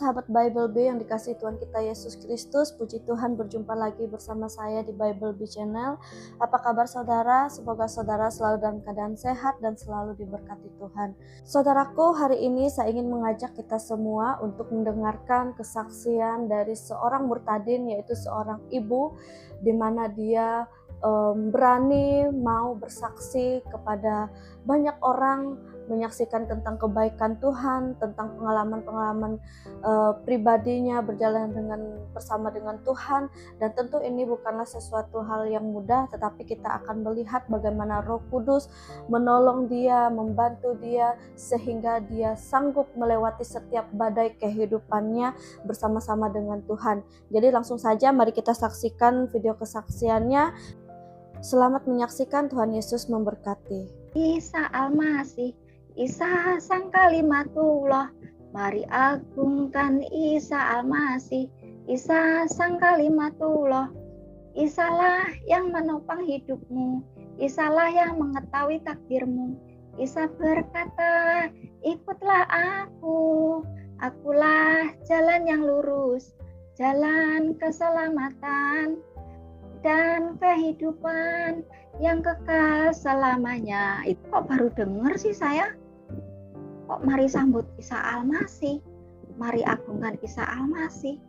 sahabat Bible B yang dikasihi Tuhan kita Yesus Kristus, puji Tuhan berjumpa lagi bersama saya di Bible B Channel. Apa kabar saudara? Semoga saudara selalu dalam keadaan sehat dan selalu diberkati Tuhan. Saudaraku, hari ini saya ingin mengajak kita semua untuk mendengarkan kesaksian dari seorang murtadin, yaitu seorang ibu, di mana dia berani mau bersaksi kepada banyak orang, menyaksikan tentang kebaikan Tuhan, tentang pengalaman-pengalaman pribadinya berjalan bersama dengan Tuhan. Dan tentu ini bukanlah sesuatu hal yang mudah, tetapi kita akan melihat bagaimana Roh Kudus menolong dia, membantu dia, sehingga dia sanggup melewati setiap badai kehidupannya bersama-sama dengan Tuhan. Jadi langsung saja mari kita saksikan video kesaksiannya. Selamat menyaksikan, Tuhan Yesus memberkati. Isa Al-Masih, Isa Sang Kalimatullah, mari agungkan Isa Al-Masih, Isa Sang Kalimatullah. Isalah yang menopang hidupmu, Isalah yang mengetahui takdirmu. Isa berkata, ikutlah aku, akulah jalan yang lurus, jalan keselamatan dan kehidupan yang kekal selamanya. Itu kok baru dengar sih saya. Kok mari sambut Isa Al-Masih, mari agungkan Isa Al-Masih.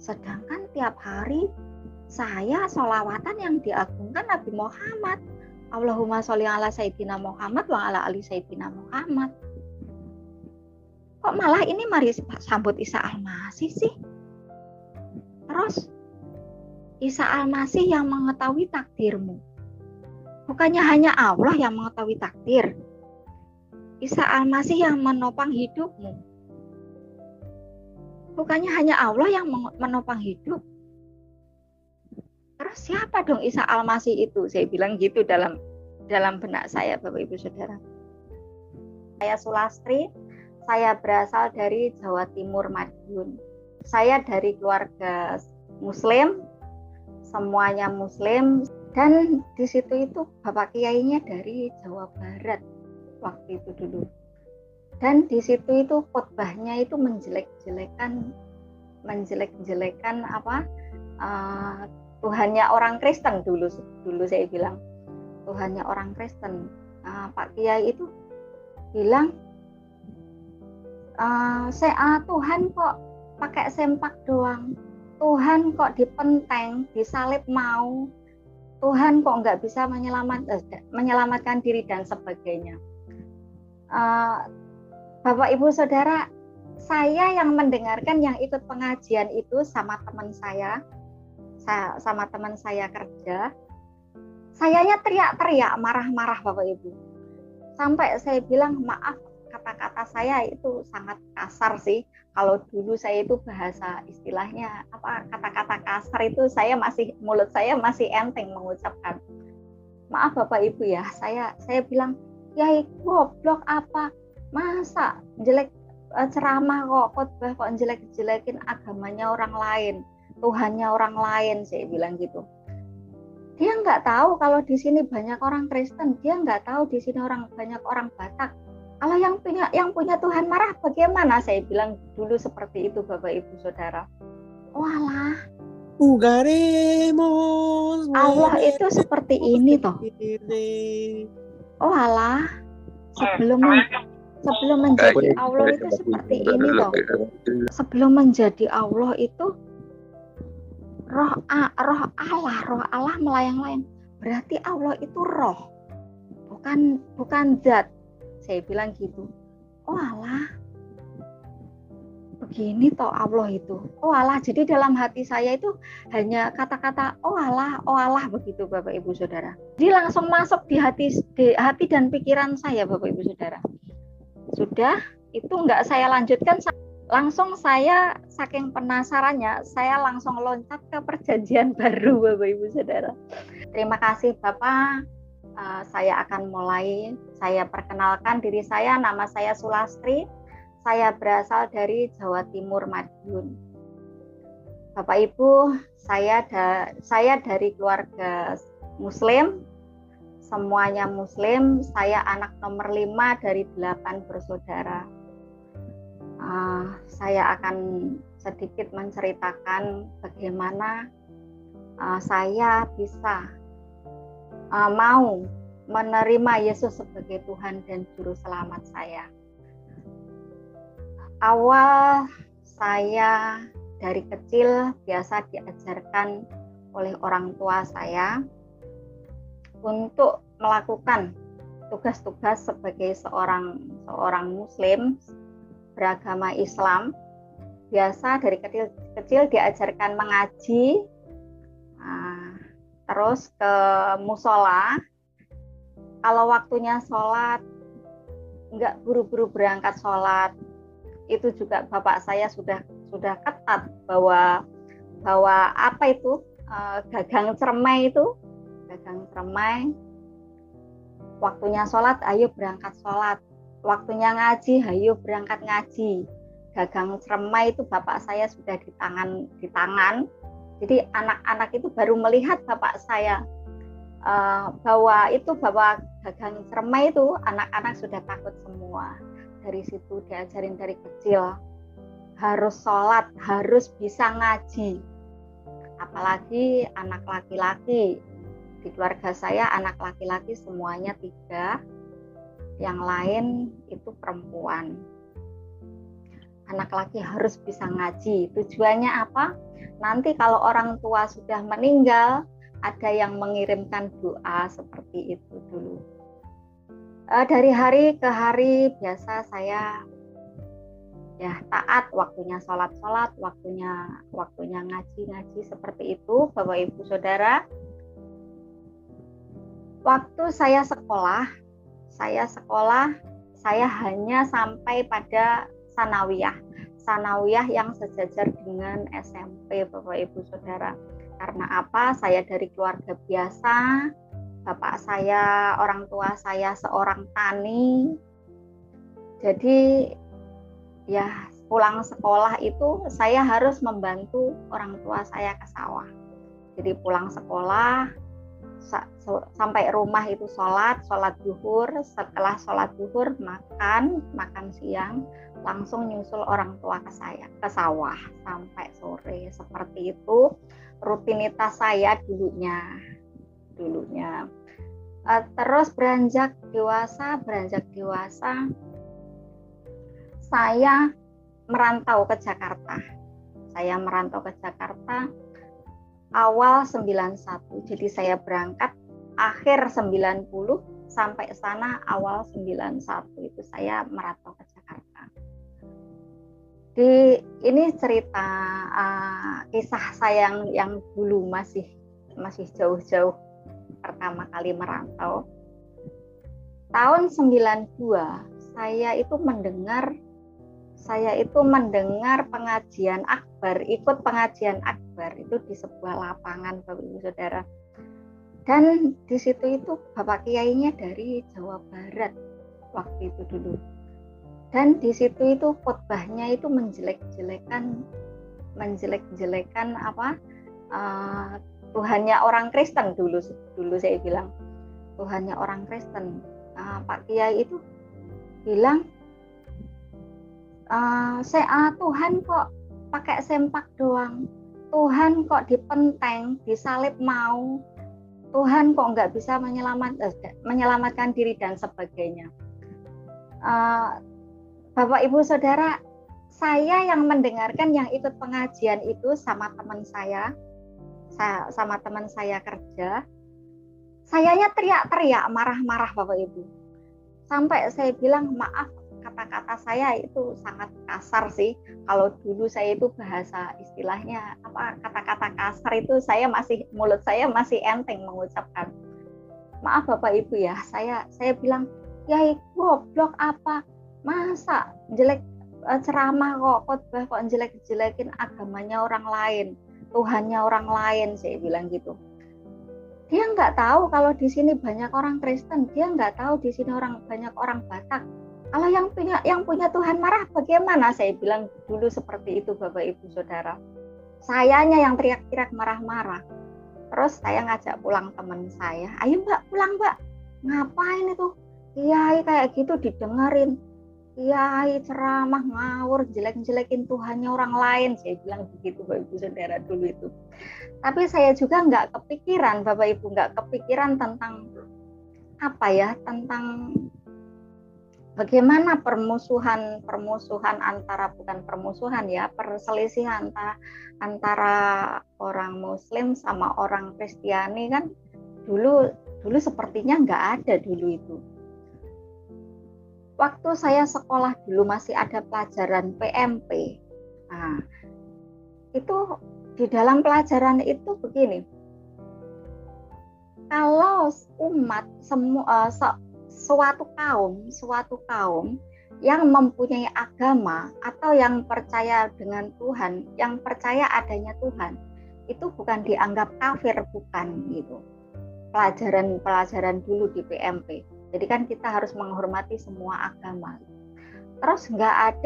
Sedangkan tiap hari saya sholawatan yang diagungkan Nabi Muhammad. Allahumma sholli ala Sayyidina Muhammad wa ala ali Sayyidina Muhammad. Kok malah ini mari sambut Isa Al-Masih sih? Terus Isa Al-Masih yang mengetahui takdirmu. Bukannya hanya Allah yang mengetahui takdir. Isa Al-Masih yang menopang hidupmu. Bukannya hanya Allah yang menopang hidup. Terus siapa dong Isa Al-Masih itu? Saya bilang gitu dalam benak saya, Bapak Ibu Saudara. Saya Sulastri, saya berasal dari Jawa Timur, Madiun. Saya dari keluarga Muslim, semuanya Muslim, dan di situ itu Bapak Kiainya dari Jawa Barat waktu itu dulu. Dan di situ itu khotbahnya itu menjelek-jelekan Tuhannya orang Kristen dulu saya bilang Tuhannya orang Kristen. Pak Kiai itu bilang Tuhan kok pakai sempak doang. Tuhan kok dipenteng, disalib mau, Tuhan kok nggak bisa menyelamatkan diri dan sebagainya. Bapak Ibu Saudara, saya yang mendengarkan, yang ikut pengajian itu sama teman saya kerja, sayanya teriak-teriak, marah-marah Bapak Ibu. Sampai saya bilang maaf, kata-kata saya itu sangat kasar sih. Kalau dulu saya itu bahasa istilahnya kata-kata kasar itu mulut saya masih enteng mengucapkan. Maaf Bapak Ibu ya, saya bilang, "Yai goblok apa? Masa jelek ceramah kok khotbah kok jelek-jelekin agamanya orang lain, Tuhannya orang lain," saya bilang gitu. Dia nggak tahu kalau di sini banyak orang Kristen, dia nggak tahu di sini banyak orang Batak. Kalau yang punya Tuhan marah bagaimana? Saya bilang dulu seperti itu Bapak Ibu Saudara. Walah, Allah itu seperti ini toh. Walah, sebelum menjadi Allah itu seperti ini toh. Sebelum menjadi Allah itu roh Allah melayang-layang. Berarti Allah itu roh, bukan zat. Saya bilang gitu. Oh alah, begini toh Allah itu. Oh alah, jadi dalam hati saya itu hanya kata-kata oh alah begitu Bapak Ibu Saudara. Jadi langsung masuk di hati dan pikiran saya Bapak Ibu Saudara. Sudah, itu enggak saya lanjutkan. Langsung saya saking penasarannya, saya langsung loncat ke perjanjian baru Bapak Ibu Saudara. Terima kasih Bapak. Saya akan mulai. Saya perkenalkan diri saya, nama saya Sulastri. Saya berasal dari Jawa Timur, Madiun. Bapak Ibu, saya dari keluarga Muslim, semuanya Muslim. Saya anak nomor 5 dari 8 bersaudara. saya akan sedikit menceritakan bagaimana saya bisa mau menerima Yesus sebagai Tuhan dan Juru Selamat saya. Awal saya dari kecil biasa diajarkan oleh orang tua saya untuk melakukan tugas-tugas sebagai seorang Muslim beragama Islam. Biasa dari kecil diajarkan mengaji, terus ke musola. Kalau waktunya sholat, nggak buru-buru berangkat sholat. Itu juga bapak saya sudah ketat bahwa apa itu gagang cermai itu, gagang cermai. Waktunya sholat, ayo berangkat sholat. Waktunya ngaji, ayo berangkat ngaji. Gagang cermai itu bapak saya sudah di tangan. Jadi anak-anak itu baru melihat bapak saya bahwa gagang cermai itu, anak-anak sudah takut semua. Dari situ diajarin dari kecil harus sholat, harus bisa ngaji. Apalagi anak laki-laki. Di keluarga saya anak laki-laki semuanya 3, yang lain itu perempuan. Anak laki harus bisa ngaji. Tujuannya apa? Nanti kalau orang tua sudah meninggal, ada yang mengirimkan doa seperti itu dulu. Dari hari ke hari biasa saya taat, waktunya sholat, waktunya ngaji seperti itu, Bapak Ibu Saudara. Waktu saya sekolah, saya hanya sampai pada sanawiyah yang sejajar dengan SMP, Bapak Ibu Saudara. Karena apa? Saya dari keluarga biasa, bapak saya, orang tua saya seorang tani. Jadi pulang sekolah itu saya harus membantu orang tua saya ke sawah. Jadi pulang sekolah sampai rumah itu sholat zuhur. Setelah sholat zuhur makan siang, langsung nyusul orang tua ke sawah sampai sore. Seperti itu rutinitas saya dulunya. Terus beranjak dewasa saya merantau ke Jakarta. Awal 91. Jadi saya berangkat akhir 90 sampai sana awal 91 itu saya merantau ke Jakarta. Ini cerita kisah saya yang dulu masih jauh-jauh pertama kali merantau. Tahun 92 saya itu mendengar pengajian akbar, ikut pengajian akbar itu di sebuah lapangan, Bapak Ibu Saudara. Dan di situ itu Bapak Kiainya dari Jawa Barat waktu itu dulu. Dan di situ itu khotbahnya itu menjelek-jelekan Tuhannya orang Kristen dulu saya bilang Tuhannya orang Kristen. Pak Kiai itu bilang Tuhan kok pakai sempak doang, Tuhan kok dipenteng, disalib mau, Tuhan kok nggak bisa menyelamatkan diri dan sebagainya. Bapak Ibu Saudara, saya yang mendengarkan, yang ikut pengajian itu sama teman saya kerja, sayanya teriak-teriak, marah-marah Bapak Ibu. Sampai saya bilang maaf, kata-kata saya itu sangat kasar sih. Kalau dulu saya itu bahasa istilahnya kata-kata kasar itu mulut saya masih enteng mengucapkan. Maaf Bapak Ibu ya, saya bilang, ya goblok apa? Masa jelek ceramah khotbah kok jelek-jelekin agamanya orang lain, Tuhannya orang lain, saya bilang gitu. Dia nggak tahu kalau di sini banyak orang Kristen, dia nggak tahu di sini banyak orang Batak. Kalau yang punya Tuhan marah bagaimana? Saya bilang dulu seperti itu Bapak Ibu Saudara. Sayanya yang teriak-teriak marah-marah. Terus saya ngajak pulang teman saya. Ayo Mbak, pulang Mbak. Ngapain itu? Iya kayak gitu didengerin. kiai ceramah ngawur, jelek-jelekin Tuhannya orang lain, saya bilang begitu Bapak Ibu Saudara dulu itu. Tapi saya juga nggak kepikiran, Bapak Ibu, nggak kepikiran tentang apa ya, tentang bagaimana permusuhan antara, bukan permusuhan ya, perselisihan antara orang Muslim sama orang Kristiani kan dulu sepertinya nggak ada dulu itu. Waktu saya sekolah dulu masih ada pelajaran PMP. Nah, itu di dalam pelajaran itu begini. Kalau umat suatu kaum yang mempunyai agama atau yang percaya dengan Tuhan, yang percaya adanya Tuhan, itu bukan dianggap kafir, bukan gitu. Pelajaran dulu di PMP. Jadi kan kita harus menghormati semua agama. Terus nggak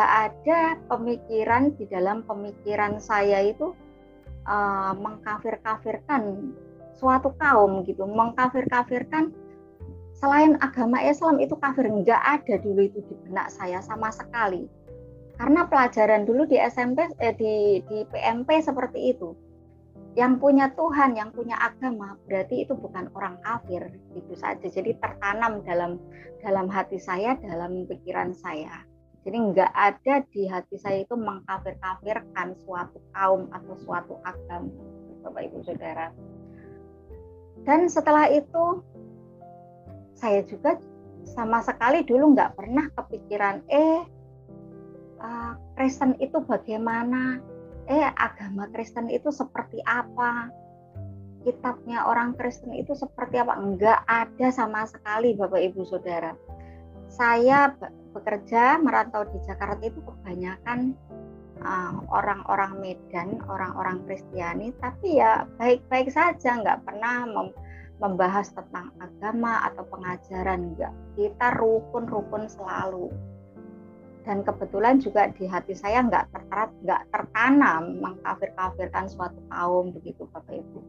ada pemikiran di dalam pemikiran saya itu mengkafir-kafirkan suatu kaum gitu, mengkafir-kafirkan selain agama Islam itu kafir, nggak ada dulu itu di benak saya sama sekali. Karena pelajaran dulu di SMP di PMP seperti itu. Yang punya Tuhan, yang punya agama, berarti itu bukan orang kafir, itu saja. Jadi tertanam dalam hati saya, dalam pikiran saya. Jadi nggak ada di hati saya itu mengkafir-kafirkan suatu kaum atau suatu agama, Bapak Ibu Saudara. Dan setelah itu, saya juga sama sekali dulu nggak pernah kepikiran, Kristen itu bagaimana? Agama Kristen itu seperti apa? Kitabnya orang Kristen itu seperti apa? Enggak ada sama sekali, Bapak Ibu Saudara. Saya bekerja merantau di Jakarta itu kebanyakan orang-orang Medan, orang-orang Kristiani, tapi ya baik-baik saja, nggak pernah membahas tentang agama atau pengajaran, enggak. Kita rukun-rukun selalu. Dan kebetulan juga di hati saya nggak tertanam mengkafir-kafirkan suatu kaum begitu Bapak Ibu.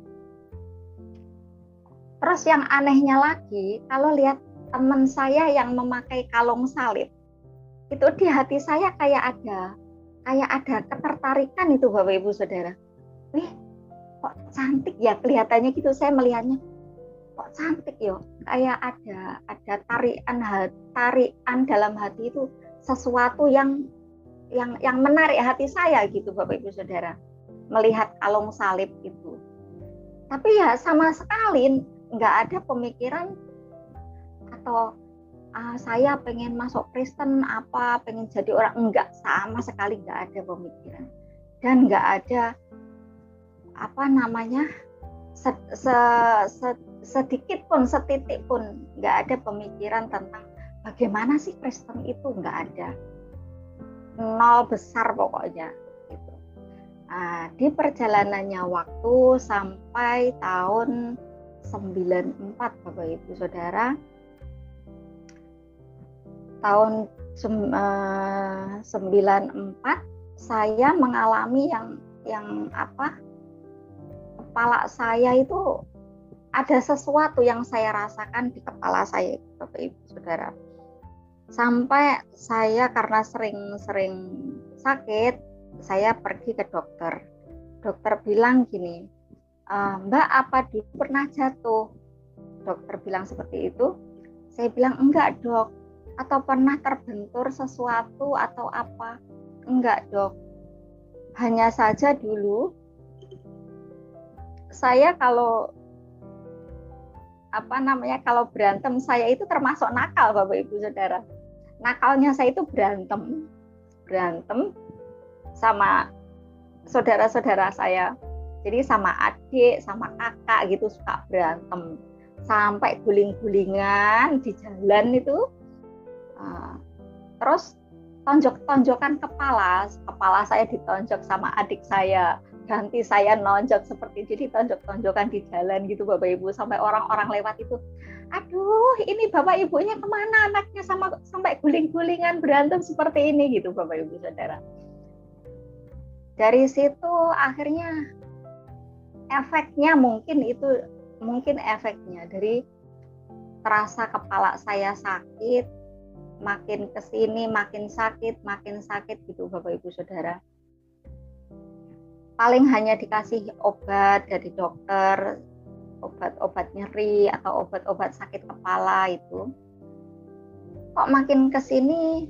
Terus yang anehnya lagi, kalau lihat teman saya yang memakai kalung salib, itu di hati saya kayak ada ketertarikan itu Bapak Ibu Saudara. Kok cantik ya kelihatannya gitu, saya melihatnya kok cantik ya, kayak ada tarikan dalam hati itu, sesuatu yang menarik hati saya gitu Bapak Ibu Saudara, melihat kalung salib itu. Tapi ya sama sekali nggak ada pemikiran atau saya pengen masuk Kristen, pengen jadi orang, enggak, sama sekali nggak ada pemikiran. Dan nggak ada sedikit pun, setitik pun nggak ada pemikiran tentang bagaimana sih Kristen itu, nggak ada. Nol besar pokoknya gitu. Di perjalanannya waktu sampai tahun 94 Bapak Ibu Saudara, tahun 94 saya mengalami yang kepala saya itu ada sesuatu yang saya rasakan di kepala saya Bapak Ibu Saudara. Sampai saya karena sering sakit, saya pergi ke dokter. Dokter bilang gini, Mbak, apa dulu pernah jatuh? Dokter bilang seperti itu. Saya bilang enggak dok. Atau pernah terbentur sesuatu atau apa? Enggak dok. Hanya saja dulu saya kalau berantem saya itu termasuk nakal Bapak Ibu Saudara. Nakalnya saya itu berantem sama saudara-saudara saya. Jadi sama adik, sama kakak gitu suka berantem. Sampai guling-gulingan di jalan itu. Terus tonjok-tonjokan kepala saya ditonjok sama adik saya. Ganti saya nonjok seperti jadi tonjok-tonjokan di jalan gitu Bapak Ibu, sampai orang-orang lewat itu, aduh ini Bapak Ibunya kemana, anaknya sampai guling-gulingan berantem seperti ini gitu Bapak Ibu Saudara. Dari situ akhirnya efeknya mungkin efeknya dari terasa kepala saya sakit, makin kesini makin sakit gitu Bapak Ibu Saudara. Paling hanya dikasih obat dari dokter, obat-obat nyeri atau obat-obat sakit kepala itu. Kok makin kesini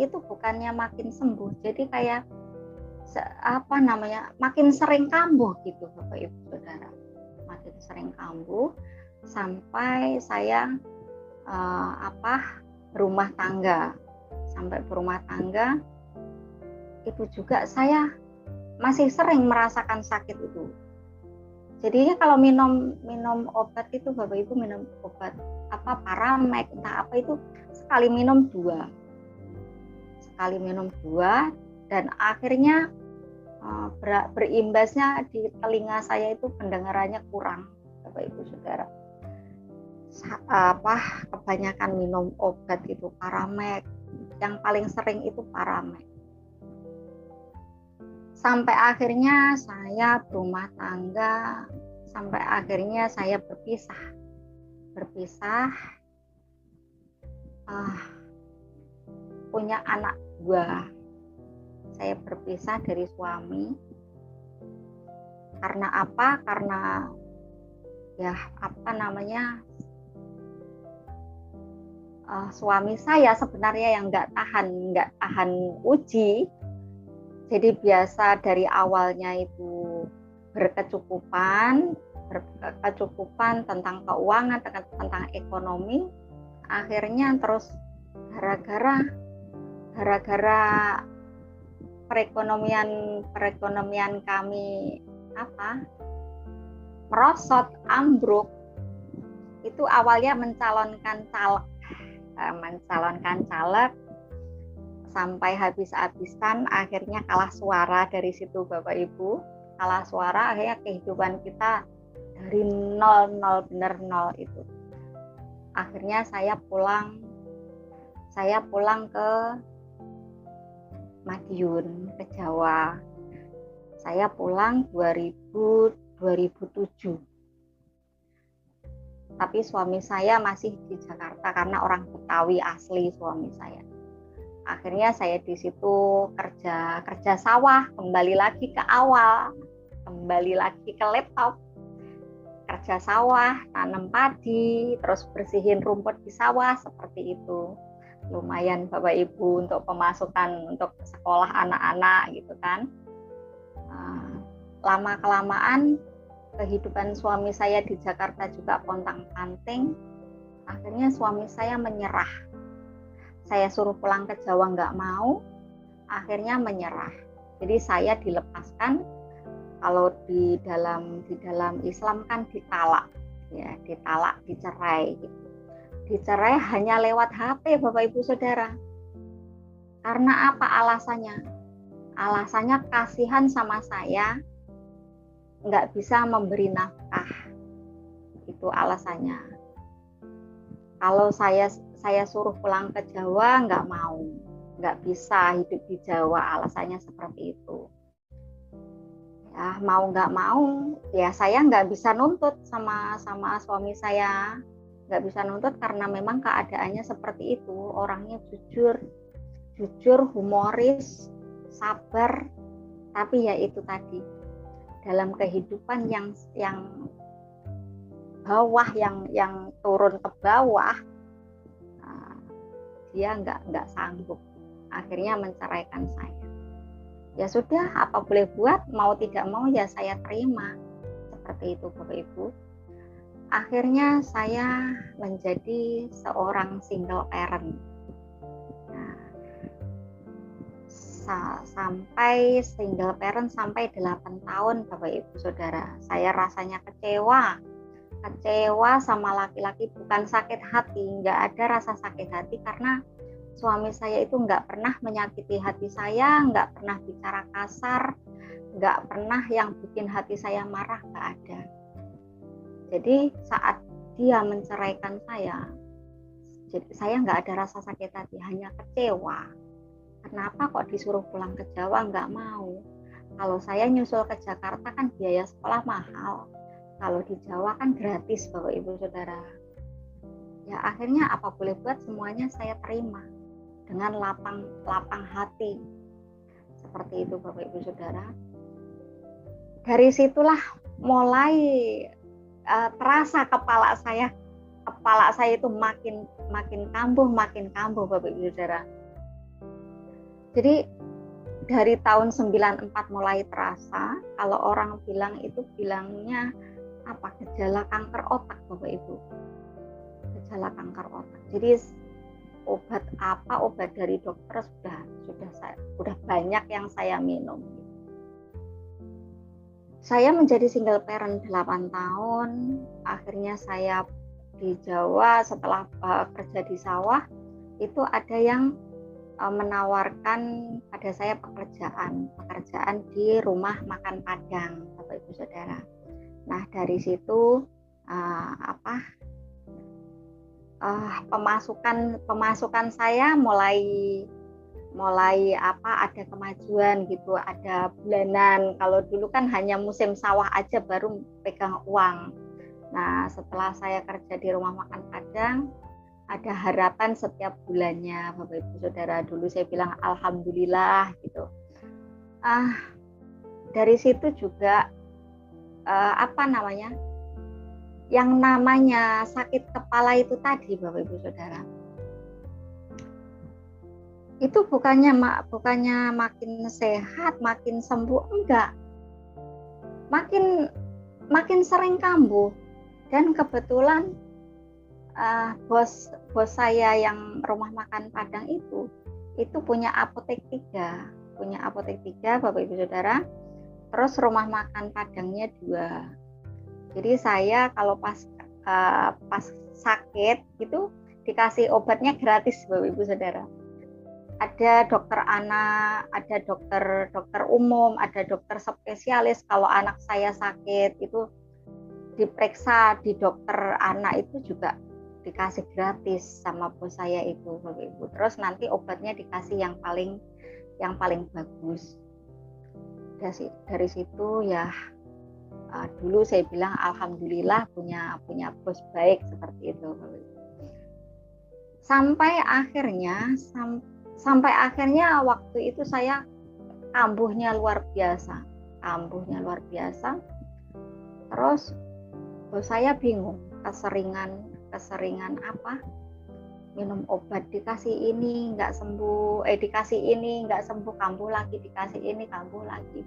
itu bukannya makin sembuh, jadi kayak makin sering kambuh gitu Bapak Ibu Saudara, makin sering kambuh sampai saya berumah tangga. Sampai berumah tangga itu juga saya masih sering merasakan sakit itu. Jadinya kalau minum obat itu Bapak Ibu, minum obat Paramek entah apa itu, sekali minum dua dan akhirnya berimbasnya di telinga saya itu pendengarannya kurang Bapak Ibu Saudara. Kebanyakan minum obat itu Paramek, yang paling sering itu Paramek. Sampai akhirnya saya berumah tangga, sampai akhirnya saya berpisah. Punya anak 2. Saya berpisah dari suami. Karena apa? Karena suami saya sebenarnya yang nggak tahan uji. Jadi biasa dari awalnya itu berkecukupan tentang keuangan, tentang ekonomi, akhirnya terus gara-gara perekonomian kami merosot, ambruk. Itu awalnya mencalonkan caleg sampai habis-habisan, akhirnya kalah suara dari situ Bapak Ibu. Kalah suara, akhirnya kehidupan kita dari nol benar nol itu. Akhirnya saya pulang ke Madiun, ke Jawa. Saya pulang 2007. Tapi suami saya masih di Jakarta karena orang Betawi asli suami saya. Akhirnya saya di situ kerja sawah, kembali lagi ke awal, kembali lagi ke laptop, kerja sawah, tanam padi, terus bersihin rumput di sawah, seperti itu. Lumayan Bapak Ibu untuk pemasukan untuk sekolah anak-anak gitu kan. Lama-kelamaan kehidupan suami saya di Jakarta juga pontang-panting. Akhirnya suami saya menyerah. Saya suruh pulang ke Jawa nggak mau, akhirnya menyerah. Jadi saya dilepaskan. Kalau di dalam Islam kan ditalak, dicerai. Dicerai hanya lewat HP Bapak Ibu Saudara. Karena apa alasannya? Alasannya kasihan sama saya, nggak bisa memberi nafkah. Itu alasannya. Kalau saya suruh pulang ke Jawa nggak mau, nggak bisa hidup di Jawa, alasannya seperti itu. Ya mau nggak mau, ya saya nggak bisa nuntut sama suami saya, nggak bisa nuntut karena memang keadaannya seperti itu. Orangnya jujur, humoris, sabar, tapi ya itu tadi dalam kehidupan yang bawah, yang turun ke bawah, dia nggak sanggup, akhirnya menceraikan saya. Ya sudah, apa boleh buat, mau tidak mau ya saya terima, seperti itu Bapak Ibu. Akhirnya saya menjadi seorang single parent. Sampai single parent sampai 8 tahun Bapak Ibu Saudara. Saya rasanya kecewa sama laki-laki, bukan sakit hati, nggak ada rasa sakit hati karena suami saya itu nggak pernah menyakiti hati saya, nggak pernah bicara kasar, nggak pernah yang bikin hati saya marah, nggak ada. Jadi saat dia menceraikan saya nggak ada rasa sakit hati, hanya kecewa. Kenapa kok disuruh pulang ke Jawa nggak mau? Kalau saya nyusul ke Jakarta kan biaya sekolah mahal. Kalau di Jawa kan gratis Bapak Ibu Saudara. Ya akhirnya apa boleh buat, semuanya saya terima dengan lapang hati. Seperti itu Bapak Ibu Saudara. Dari situlah mulai terasa kepala saya itu makin kambuh Bapak Ibu Saudara. Jadi dari tahun 94 mulai terasa, kalau orang bilang itu bilangnya gejala kanker otak Bapak Ibu. Gejala kanker otak. Jadi obat dari dokter sudah banyak yang saya minum. Saya menjadi single parent 8 tahun, akhirnya saya di Jawa setelah kerja di sawah, itu ada yang menawarkan pada saya pekerjaan di rumah makan Padang, Bapak Ibu Saudara. Nah dari situ pemasukan saya mulai ada kemajuan gitu, ada bulanan. Kalau dulu kan hanya musim sawah aja baru pegang uang. Nah setelah saya kerja di rumah makan Padang, ada harapan setiap bulannya Bapak Ibu Saudara. Dulu saya bilang alhamdulillah gitu. Dari situ juga yang namanya sakit kepala itu tadi Bapak Ibu Saudara. Itu bukannya makin sehat, makin sembuh, enggak. Makin sering kambuh. Dan kebetulan bos saya yang rumah makan Padang itu punya apotek 3 Bapak Ibu Saudara. Terus rumah makan Padangnya 2. Jadi saya kalau pas sakit itu dikasih obatnya gratis Bapak Ibu Saudara. Ada dokter anak, ada dokter umum, ada dokter spesialis. Kalau anak saya sakit itu diperiksa di dokter anak itu juga dikasih gratis sama bos saya itu Bapak Ibu. Terus nanti obatnya dikasih yang paling bagus. Dari situ ya dulu saya bilang alhamdulillah punya bos baik seperti itu Bapak Ibu. Sampai akhirnya waktu itu saya kambuhnya luar biasa. Terus bos saya bingung, keseringan minum obat, dikasih ini nggak sembuh, dikasih ini nggak sembuh, kambuh lagi, dikasih ini kambuh lagi.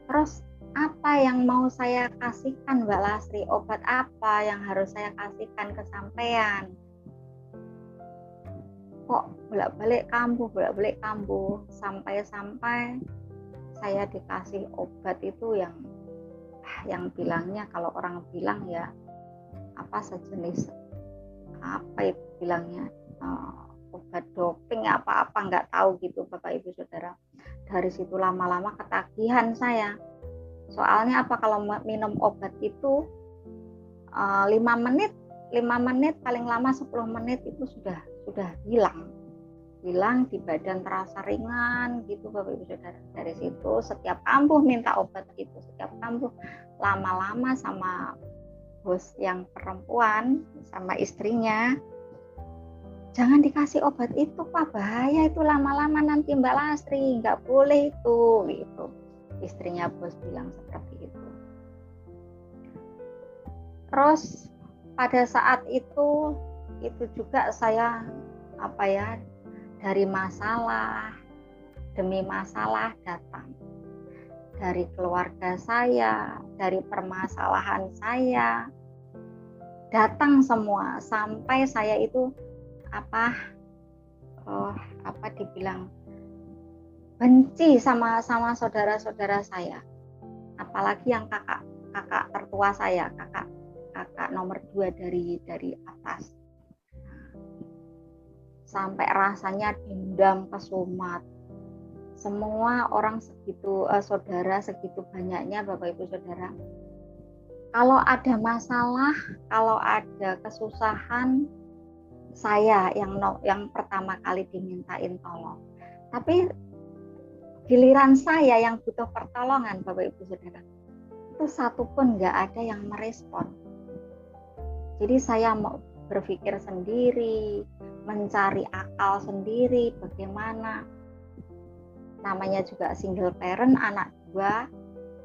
Terus apa yang mau saya kasihkan Mbak Lastri, obat apa yang harus saya kasihkan ke sampean? Kok bolak-balik kambuh, sampai saya dikasih obat itu yang bilangnya, kalau orang bilang ya sejenis itu bilangnya obat doping apa nggak tahu gitu Bapak Ibu Saudara. Dari situ lama-lama ketagihan saya. Soalnya kalau minum obat itu 5 menit paling lama 10 menit itu sudah hilang di badan, terasa ringan gitu Bapak Ibu Saudara. Dari situ setiap kambuh minta obat itu, setiap kambuh. Lama-lama sama bos yang perempuan, sama istrinya, jangan dikasih obat itu Pak, bahaya itu, lama-lama nanti Mbak Lastri, nggak boleh itu gitu. Istrinya bos bilang seperti itu. Terus pada saat itu juga saya dari masalah demi masalah datang. Dari keluarga saya, dari permasalahan saya, datang semua, sampai saya itu dibilang benci sama saudara-saudara saya, apalagi yang kakak tertua saya, kakak nomor 2 dari atas, sampai rasanya dendam kesumat. Semua orang segitu, saudara segitu banyaknya Bapak Ibu Saudara. Kalau ada masalah, kalau ada kesusahan, saya yang pertama kali dimintain tolong. Tapi giliran saya yang butuh pertolongan Bapak Ibu Saudara, itu satu pun nggak ada yang merespon. Jadi saya berpikir sendiri, mencari akal sendiri, bagaimana. Namanya juga single parent, anak 2.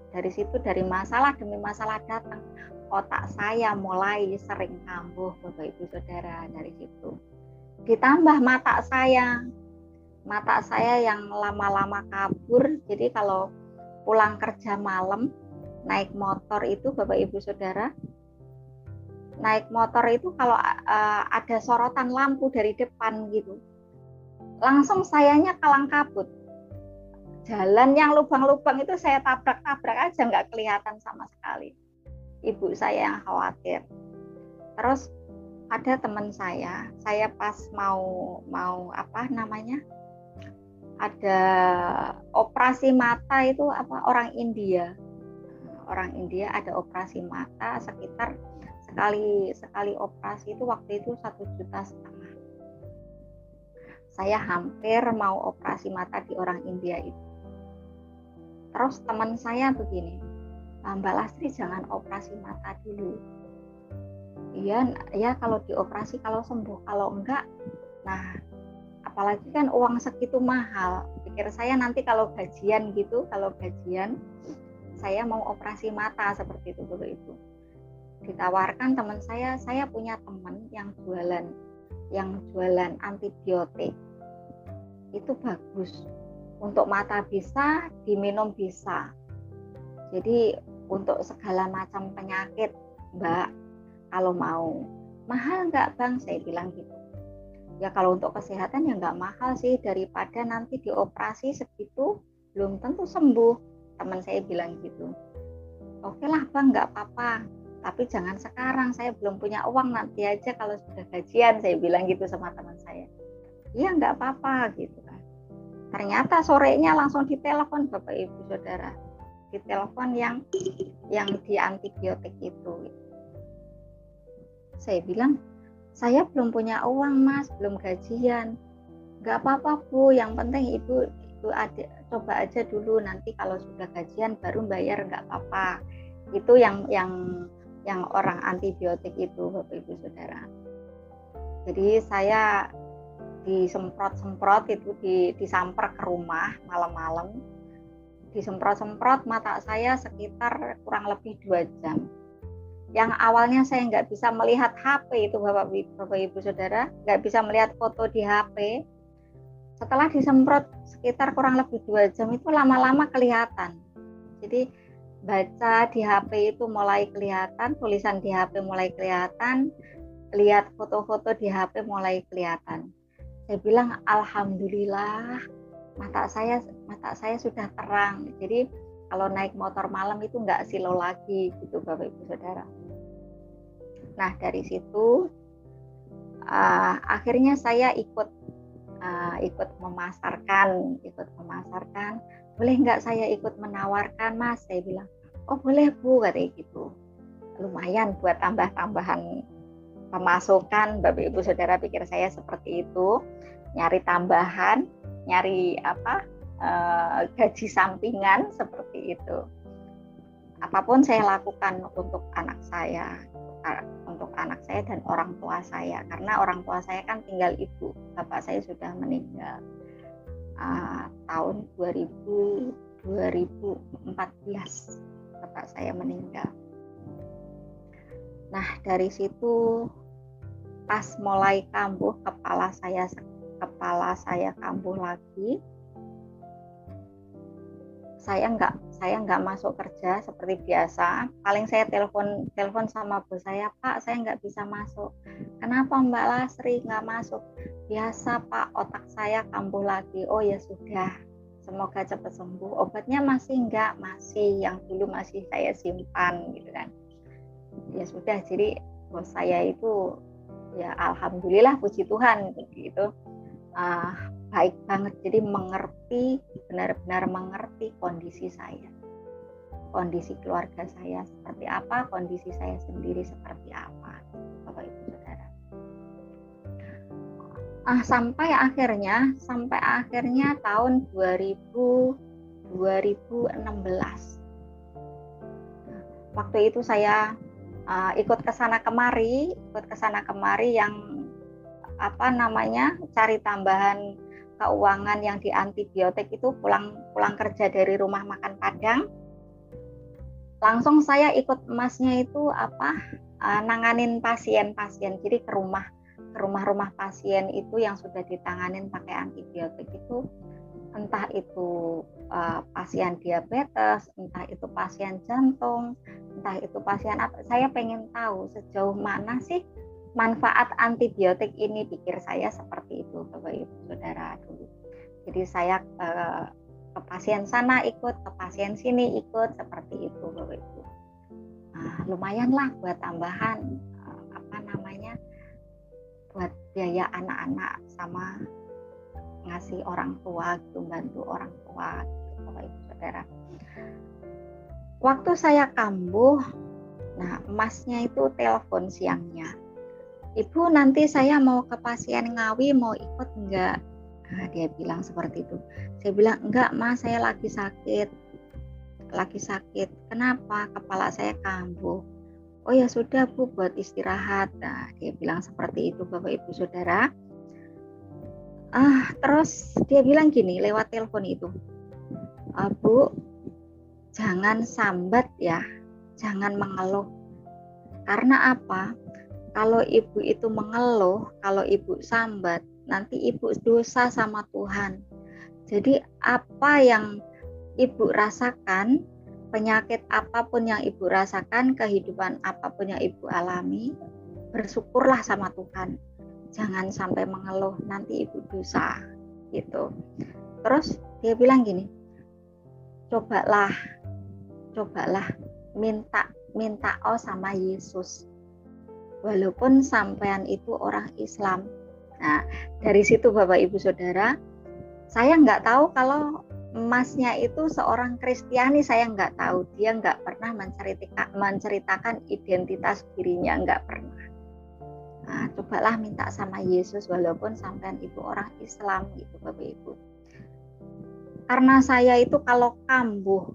Dari situ, dari masalah demi masalah datang, otak saya mulai sering kambuh, Bapak Ibu Saudara. Dari situ ditambah mata saya yang lama-lama kabur. Jadi kalau pulang kerja malam naik motor itu, Bapak Ibu Saudara, naik motor itu kalau ada sorotan lampu dari depan gitu, langsung sayanya kalang kabut. Jalan yang lubang-lubang itu saya tabrak-tabrak aja, nggak kelihatan sama sekali. Ibu saya yang khawatir. Terus ada teman saya pas mau ada operasi mata itu orang India ada operasi mata, sekitar sekali operasi itu waktu itu 1,5 juta. Saya hampir mau operasi mata di orang India itu. Terus teman saya begini, Mbak Lastri jangan operasi mata dulu. Iya kalau dioperasi kalau sembuh, kalau enggak, nah apalagi kan uang segitu mahal. Pikir saya nanti kalau gajian saya mau operasi mata seperti itu dulu itu. Ditawarkan teman saya punya teman yang jualan antibiotik. Itu bagus. Untuk mata bisa, diminum bisa. Jadi untuk segala macam penyakit, Mbak, kalau mau. Mahal nggak, Bang? Saya bilang gitu. Ya kalau untuk kesehatan ya nggak mahal sih, daripada nanti dioperasi segitu belum tentu sembuh. Teman saya bilang gitu. Oke lah, Bang, nggak apa-apa. Tapi jangan sekarang, saya belum punya uang, nanti aja kalau sudah gajian, saya bilang gitu sama teman saya. Iya nggak apa-apa gitu kan. Ternyata sorenya langsung ditelepon, Bapak Ibu Saudara, ditelepon yang di antibiotik itu. Saya bilang, saya belum punya uang, Mas, belum gajian. Nggak apa-apa, Bu, yang penting Ibu coba aja dulu, nanti kalau sudah gajian baru bayar, nggak apa-apa. Itu yang orang antibiotik itu, Bapak Ibu Saudara. Jadi saya disemprot itu, disamper ke rumah malam-malam, disemprot mata saya sekitar kurang lebih 2 jam. Yang awalnya saya nggak bisa melihat HP itu, Bapak Ibu Saudara, nggak bisa melihat foto di HP. Setelah disemprot sekitar kurang lebih 2 jam itu lama-lama kelihatan. Jadi baca di HP itu mulai kelihatan, tulisan di HP mulai kelihatan, lihat foto-foto di HP mulai kelihatan. Saya bilang alhamdulillah, mata saya sudah terang. Jadi kalau naik motor malam itu nggak silau lagi gitu, Bapak Ibu Saudara. Nah dari situ akhirnya saya ikut memasarkan. Boleh nggak saya ikut menawarkan, Mas? Saya bilang, oh boleh, Bu, katanya gitu. Lumayan buat tambah-tambahan pemasukan, Bapak Ibu Saudara, pikir saya seperti itu. Nyari tambahan, nyari gaji sampingan seperti itu. Apapun saya lakukan untuk anak saya dan orang tua saya, karena orang tua saya kan tinggal ibu, bapak saya sudah meninggal tahun 2014 bapak saya meninggal. Nah dari situ pas mulai kambuh kepala saya kambuh lagi. Saya nggak masuk kerja seperti biasa. Paling saya telepon sama bos saya, Pak, saya nggak bisa masuk. Kenapa, Mbak Lastri nggak masuk? Biasa, Pak, otak saya kambuh lagi. Oh ya sudah, semoga cepat sembuh. Obatnya masih nggak? Masih, yang dulu masih saya simpan gitu kan. Ya sudah, jadi bos saya itu ya alhamdulillah, puji Tuhan gitu. Baik banget, jadi benar-benar mengerti kondisi saya, kondisi keluarga saya seperti apa, kondisi saya sendiri seperti apa, Bapak Ibu Saudara. Sampai akhirnya tahun 2016. Waktu itu saya ikut ke sana kemari yang cari tambahan keuangan yang di antibiotik itu, pulang kerja dari rumah makan Padang, langsung saya ikut masnya itu nanganin pasien-pasien. Jadi ke rumah-rumah pasien itu yang sudah ditanganin pakai antibiotik itu, entah itu pasien diabetes, entah itu pasien jantung, entah itu pasien apa. Saya pengen tahu sejauh mana sih manfaat antibiotik ini, pikir saya seperti itu, Bapak Ibu Saudara dulu. Jadi saya ke pasien sana ikut, ke pasien sini ikut, seperti itu, Bapak Ibu. Lumayan lah buat tambahan buat biaya anak-anak sama ngasih orang tua gitu, bantu orang tua gitu, Bapak Ibu Saudara. Waktu saya kambuh, emasnya itu telepon siangnya, "Ibu, nanti saya mau ke pasien Ngawi, mau ikut enggak?" Dia bilang seperti itu. Saya bilang, "Enggak, Mas, saya lagi sakit. Kenapa? Kepala saya kambuh." "Oh ya sudah, Bu, buat istirahat." Dia bilang seperti itu, Bapak Ibu Saudara. Terus dia bilang gini lewat telepon itu, "Bu, jangan sambat ya, jangan mengeluh. Karena apa? Kalau ibu itu mengeluh, kalau ibu sambat, nanti ibu dosa sama Tuhan. Jadi apa yang ibu rasakan, penyakit apapun yang ibu rasakan, kehidupan apapun yang ibu alami, bersyukurlah sama Tuhan. Jangan sampai mengeluh, nanti ibu dosa." Gitu. Terus dia bilang gini, cobalah minta sama Yesus, walaupun sampean itu orang Islam. Dari situ Bapak Ibu Saudara, saya nggak tahu kalau emasnya itu seorang Kristiani, saya nggak tahu. Dia nggak pernah menceritakan identitas dirinya, nggak pernah. Cobalah minta sama Yesus walaupun sampean itu orang Islam, gitu Bapak Ibu. Karena saya itu kalau kambuh,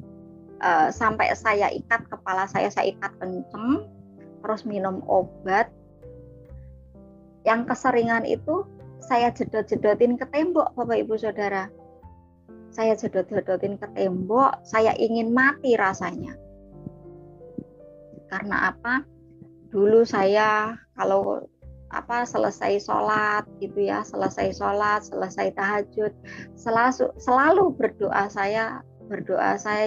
sampai saya ikat kepala saya ikat kenceng, terus minum obat, yang keseringan itu saya jedot-jedotin ke tembok, Bapak Ibu Saudara. Saya jedot-jedotin ke tembok, saya ingin mati rasanya. Karena apa? Dulu saya kalau selesai sholat gitu ya, selesai tahajud, selalu berdoa saya,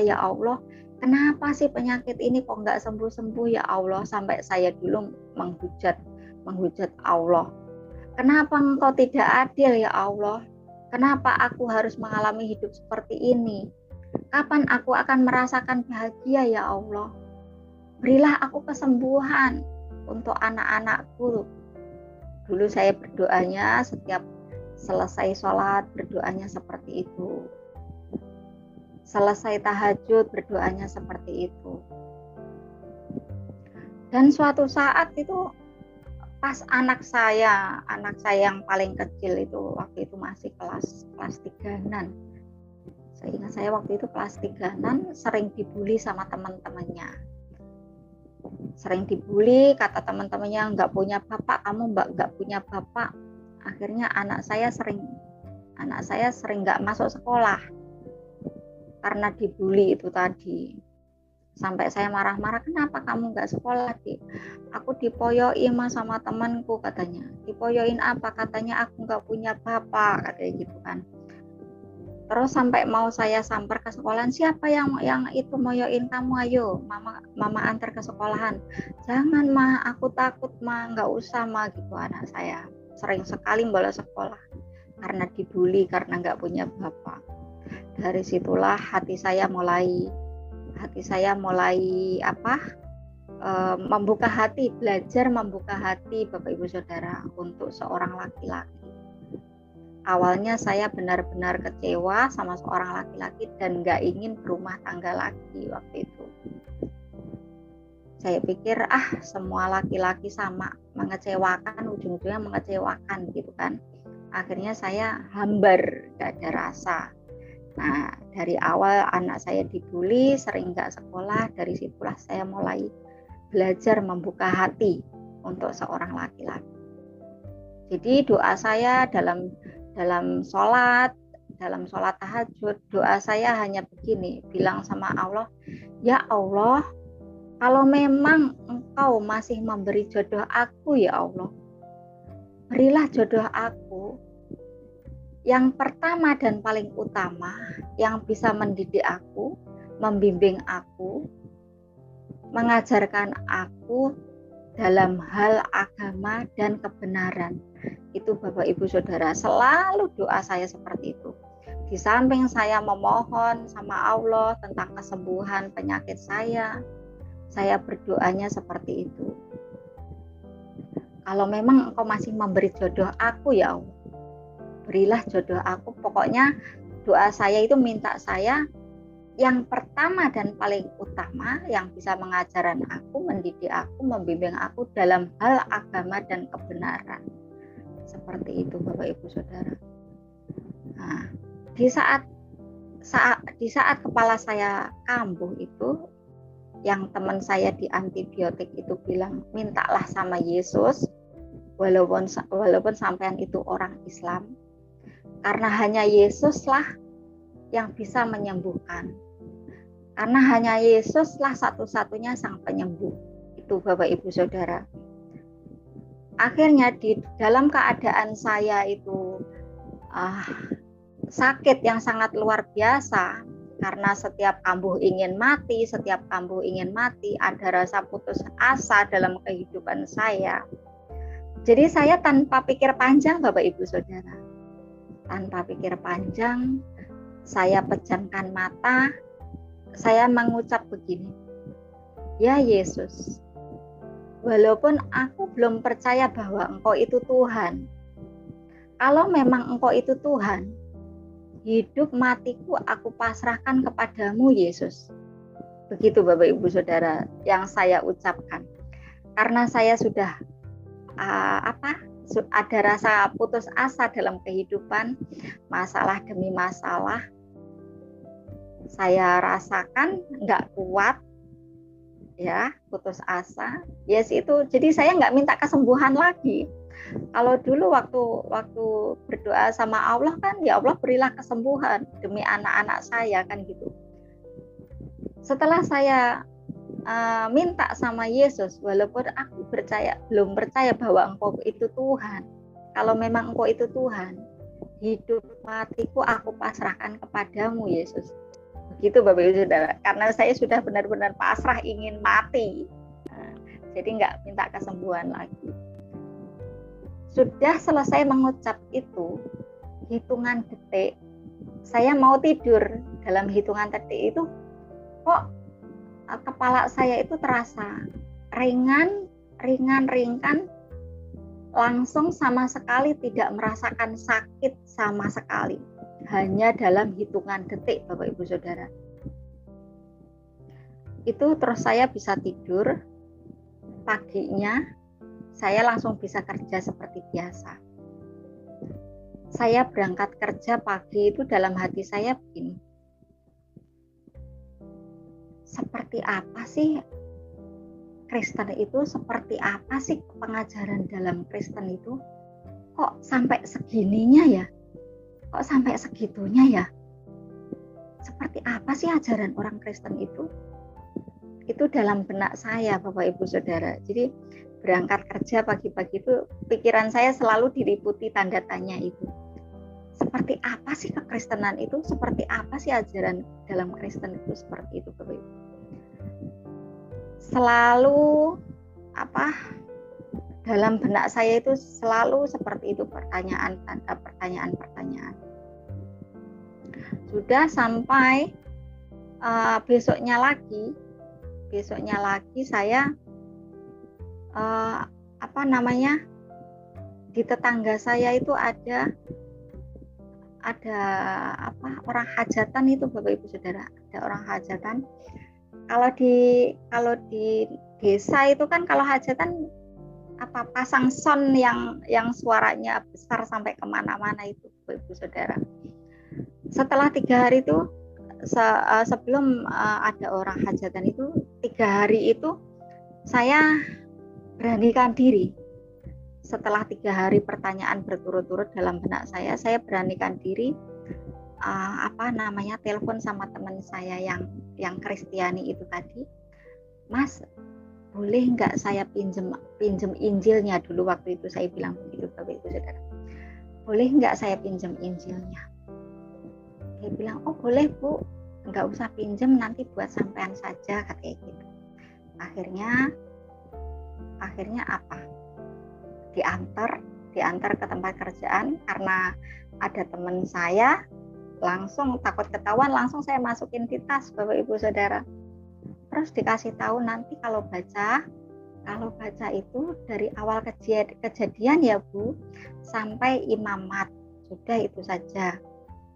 ya Allah, kenapa sih penyakit ini kok nggak sembuh-sembuh ya Allah? Sampai saya dulu menghujat Allah, kenapa Engkau tidak adil ya Allah? Kenapa aku harus mengalami hidup seperti ini? Kapan aku akan merasakan bahagia ya Allah? Berilah aku kesembuhan untuk anak-anakku. Dulu saya berdoanya setiap selesai sholat, berdoanya seperti itu. Selesai tahajud, berdoanya seperti itu. Dan suatu saat itu pas anak saya yang paling kecil itu, waktu itu masih kelas 3-an. Saya ingat saya waktu itu kelas 3-an, sering dibully sama teman-temannya. Sering dibully, kata teman-temannya, nggak punya bapak, kamu nggak punya bapak. Akhirnya anak saya sering nggak masuk sekolah karena dibully itu tadi. Sampai saya marah-marah, kenapa kamu nggak sekolah, Dik? Aku dipoyoin Mas sama temanku, katanya. Dipoyoin apa? Katanya aku nggak punya bapak, katanya gitu kan. Terus sampai mau saya samper ke sekolahan, siapa yang itu moyoin kamu, ayo mama antar ke sekolahan. Jangan Ma, aku takut Ma, nggak usah Ma, gitu anak saya. Sering sekali bolos sekolah karena dibully, karena nggak punya bapak. Dari situlah hati saya mulai membuka hati, belajar membuka hati Bapak Ibu Saudara untuk seorang laki-laki. Awalnya saya benar-benar kecewa sama seorang laki-laki dan gak ingin berumah tangga lagi waktu itu. Saya pikir semua laki-laki sama, mengecewakan, ujung-ujungnya mengecewakan gitu kan. Akhirnya saya hambar, gak ada rasa. Nah, dari awal anak saya dibully, sering gak sekolah, dari situlah saya mulai belajar membuka hati untuk seorang laki-laki. Jadi doa saya dalam sholat tahajud, doa saya hanya begini, bilang sama Allah, ya Allah, kalau memang Engkau masih memberi jodoh aku, ya Allah, berilah jodoh aku yang pertama dan paling utama, yang bisa mendidik aku, membimbing aku, mengajarkan aku dalam hal agama dan kebenaran. Itu Bapak Ibu Saudara, selalu doa saya seperti itu. Di samping saya memohon sama Allah tentang kesembuhan penyakit saya berdoanya seperti itu. Kalau memang Engkau masih memberi jodoh aku, ya Allah, berilah jodoh aku. Pokoknya doa saya itu minta saya yang pertama dan paling utama, yang bisa mengajarkan aku, mendidik aku, membimbing aku dalam hal agama dan kebenaran. Seperti itu Bapak Ibu Saudara. Nah, di saat kepala saya kambuh itu, yang teman saya di antibiotik itu bilang, mintalah sama Yesus, walaupun sampean itu orang Islam, karena hanya Yesuslah yang bisa menyembuhkan. Karena hanya Yesuslah satu-satunya sang penyembuh. Itu Bapak Ibu Saudara. Akhirnya di dalam keadaan saya itu sakit yang sangat luar biasa, karena setiap kambuh ingin mati, ada rasa putus asa dalam kehidupan saya. Jadi saya tanpa pikir panjang Bapak Ibu Saudara, saya pejamkan mata, saya mengucap begini, ya Yesus, walaupun aku belum percaya bahwa Engkau itu Tuhan, kalau memang Engkau itu Tuhan, hidup matiku aku pasrahkan kepadamu Yesus. Begitu Bapak Ibu Saudara yang saya ucapkan. Karena saya sudah ada rasa putus asa dalam kehidupan, masalah demi masalah, saya rasakan nggak kuat, ya, putus asa. Yes, itu. Jadi saya nggak minta kesembuhan lagi. Kalau dulu waktu berdoa sama Allah kan, ya Allah berilah kesembuhan demi anak-anak saya kan gitu. Setelah saya minta sama Yesus, walaupun aku belum percaya bahwa Engkau itu Tuhan. Kalau memang Engkau itu Tuhan, hidup matiku aku pasrahkan kepadamu Yesus. Begitu Bapak Ibu Saudara. Karena saya sudah benar-benar pasrah ingin mati. Jadi nggak minta kesembuhan lagi. Sudah selesai mengucap itu, hitungan detik, saya mau tidur. Dalam hitungan detik itu, kok kepala saya itu terasa ringan, langsung sama sekali tidak merasakan sakit sama sekali. Hanya dalam hitungan detik, Bapak Ibu Saudara. Itu terus saya bisa tidur, paginya saya langsung bisa kerja seperti biasa. Saya berangkat kerja pagi itu dalam hati saya begini, seperti apa sih Kristen itu, seperti apa sih pengajaran dalam Kristen itu, kok sampai segininya ya, kok sampai segitunya ya, seperti apa sih ajaran orang Kristen itu dalam benak saya Bapak Ibu Saudara. Jadi berangkat kerja pagi-pagi itu pikiran saya selalu diliputi tanda tanya itu. Seperti apa sih kekristenan itu? Seperti apa sih ajaran dalam Kristen itu? Seperti itu Bapak Ibu. Selalu dalam benak saya itu selalu seperti itu, pertanyaan. Sudah sampai besoknya lagi saya di tetangga saya itu ada orang hajatan itu Bapak Ibu Saudara, ada orang hajatan. Kalau di desa itu kan kalau hajatan pasang sound yang suaranya besar sampai kemana-mana itu Bapak Ibu Saudara. Setelah 3 hari itu sebelum ada orang hajatan itu, 3 hari itu saya beranikan diri. Setelah 3 hari pertanyaan berturut-turut dalam benak saya beranikan diri telepon sama teman saya yang Kristiani itu tadi. Mas, boleh nggak saya pinjem Injilnya dulu, waktu itu saya bilang begitu Bapak Ibu Saudara. Boleh nggak saya pinjem Injilnya? Dia bilang, oh boleh Bu, nggak usah pinjem, nanti buat sampean saja, katanya gitu. Akhirnya apa? Diantar ke tempat kerjaan, karena ada teman saya, langsung takut ketahuan, langsung saya masukin di tas Bapak Ibu Saudara. Terus dikasih tahu nanti kalau baca itu dari awal kejadian ya Bu, sampai imamat, sudah itu saja.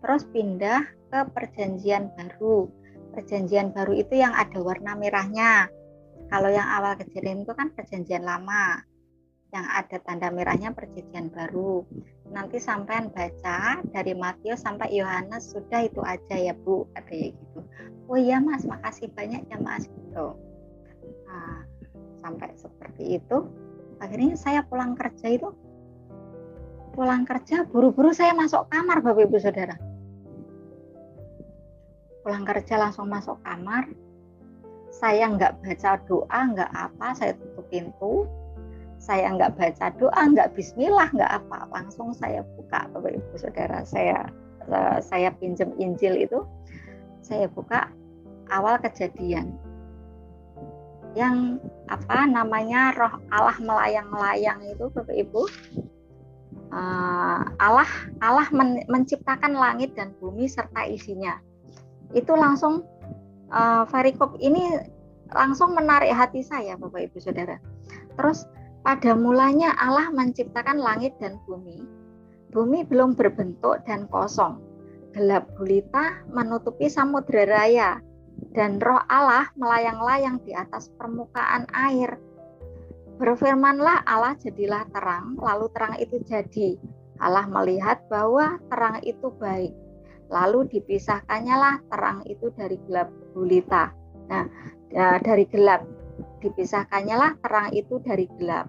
Terus pindah ke perjanjian baru. Perjanjian baru itu yang ada warna merahnya. Kalau yang awal kejadian itu kan perjanjian lama, yang ada tanda merahnya perjanjian baru. Nanti sampean baca dari Matius sampai Yohanes, sudah itu aja ya Bu, katanya gitu. Oh iya Mas, makasih banyak ya Mas, gitu. Nah, sampai seperti itu. Akhirnya saya pulang kerja buru-buru saya masuk kamar Bapak Ibu Saudara. Pulang kerja langsung masuk kamar. Saya nggak baca doa, nggak apa, saya tutup pintu. Saya nggak baca doa, nggak bismillah, nggak apa, langsung saya buka Bapak Ibu Saudara. Saya pinjam Injil itu, saya buka awal kejadian yang roh Allah melayang-layang itu Bapak Ibu. Allah menciptakan langit dan bumi serta isinya. Itu langsung perikop ini langsung menarik hati saya Bapak Ibu Saudara. Terus pada mulanya Allah menciptakan langit dan bumi. Bumi belum berbentuk dan kosong. Gelap gulita menutupi samudra raya. Dan roh Allah melayang-layang di atas permukaan air. Berfirmanlah Allah, jadilah terang, lalu terang itu jadi. Allah melihat bahwa terang itu baik. Lalu dipisahkannya lah terang itu dari gelap gulita. Nah, dari gelap. Dipisahkannya lah terang itu dari gelap,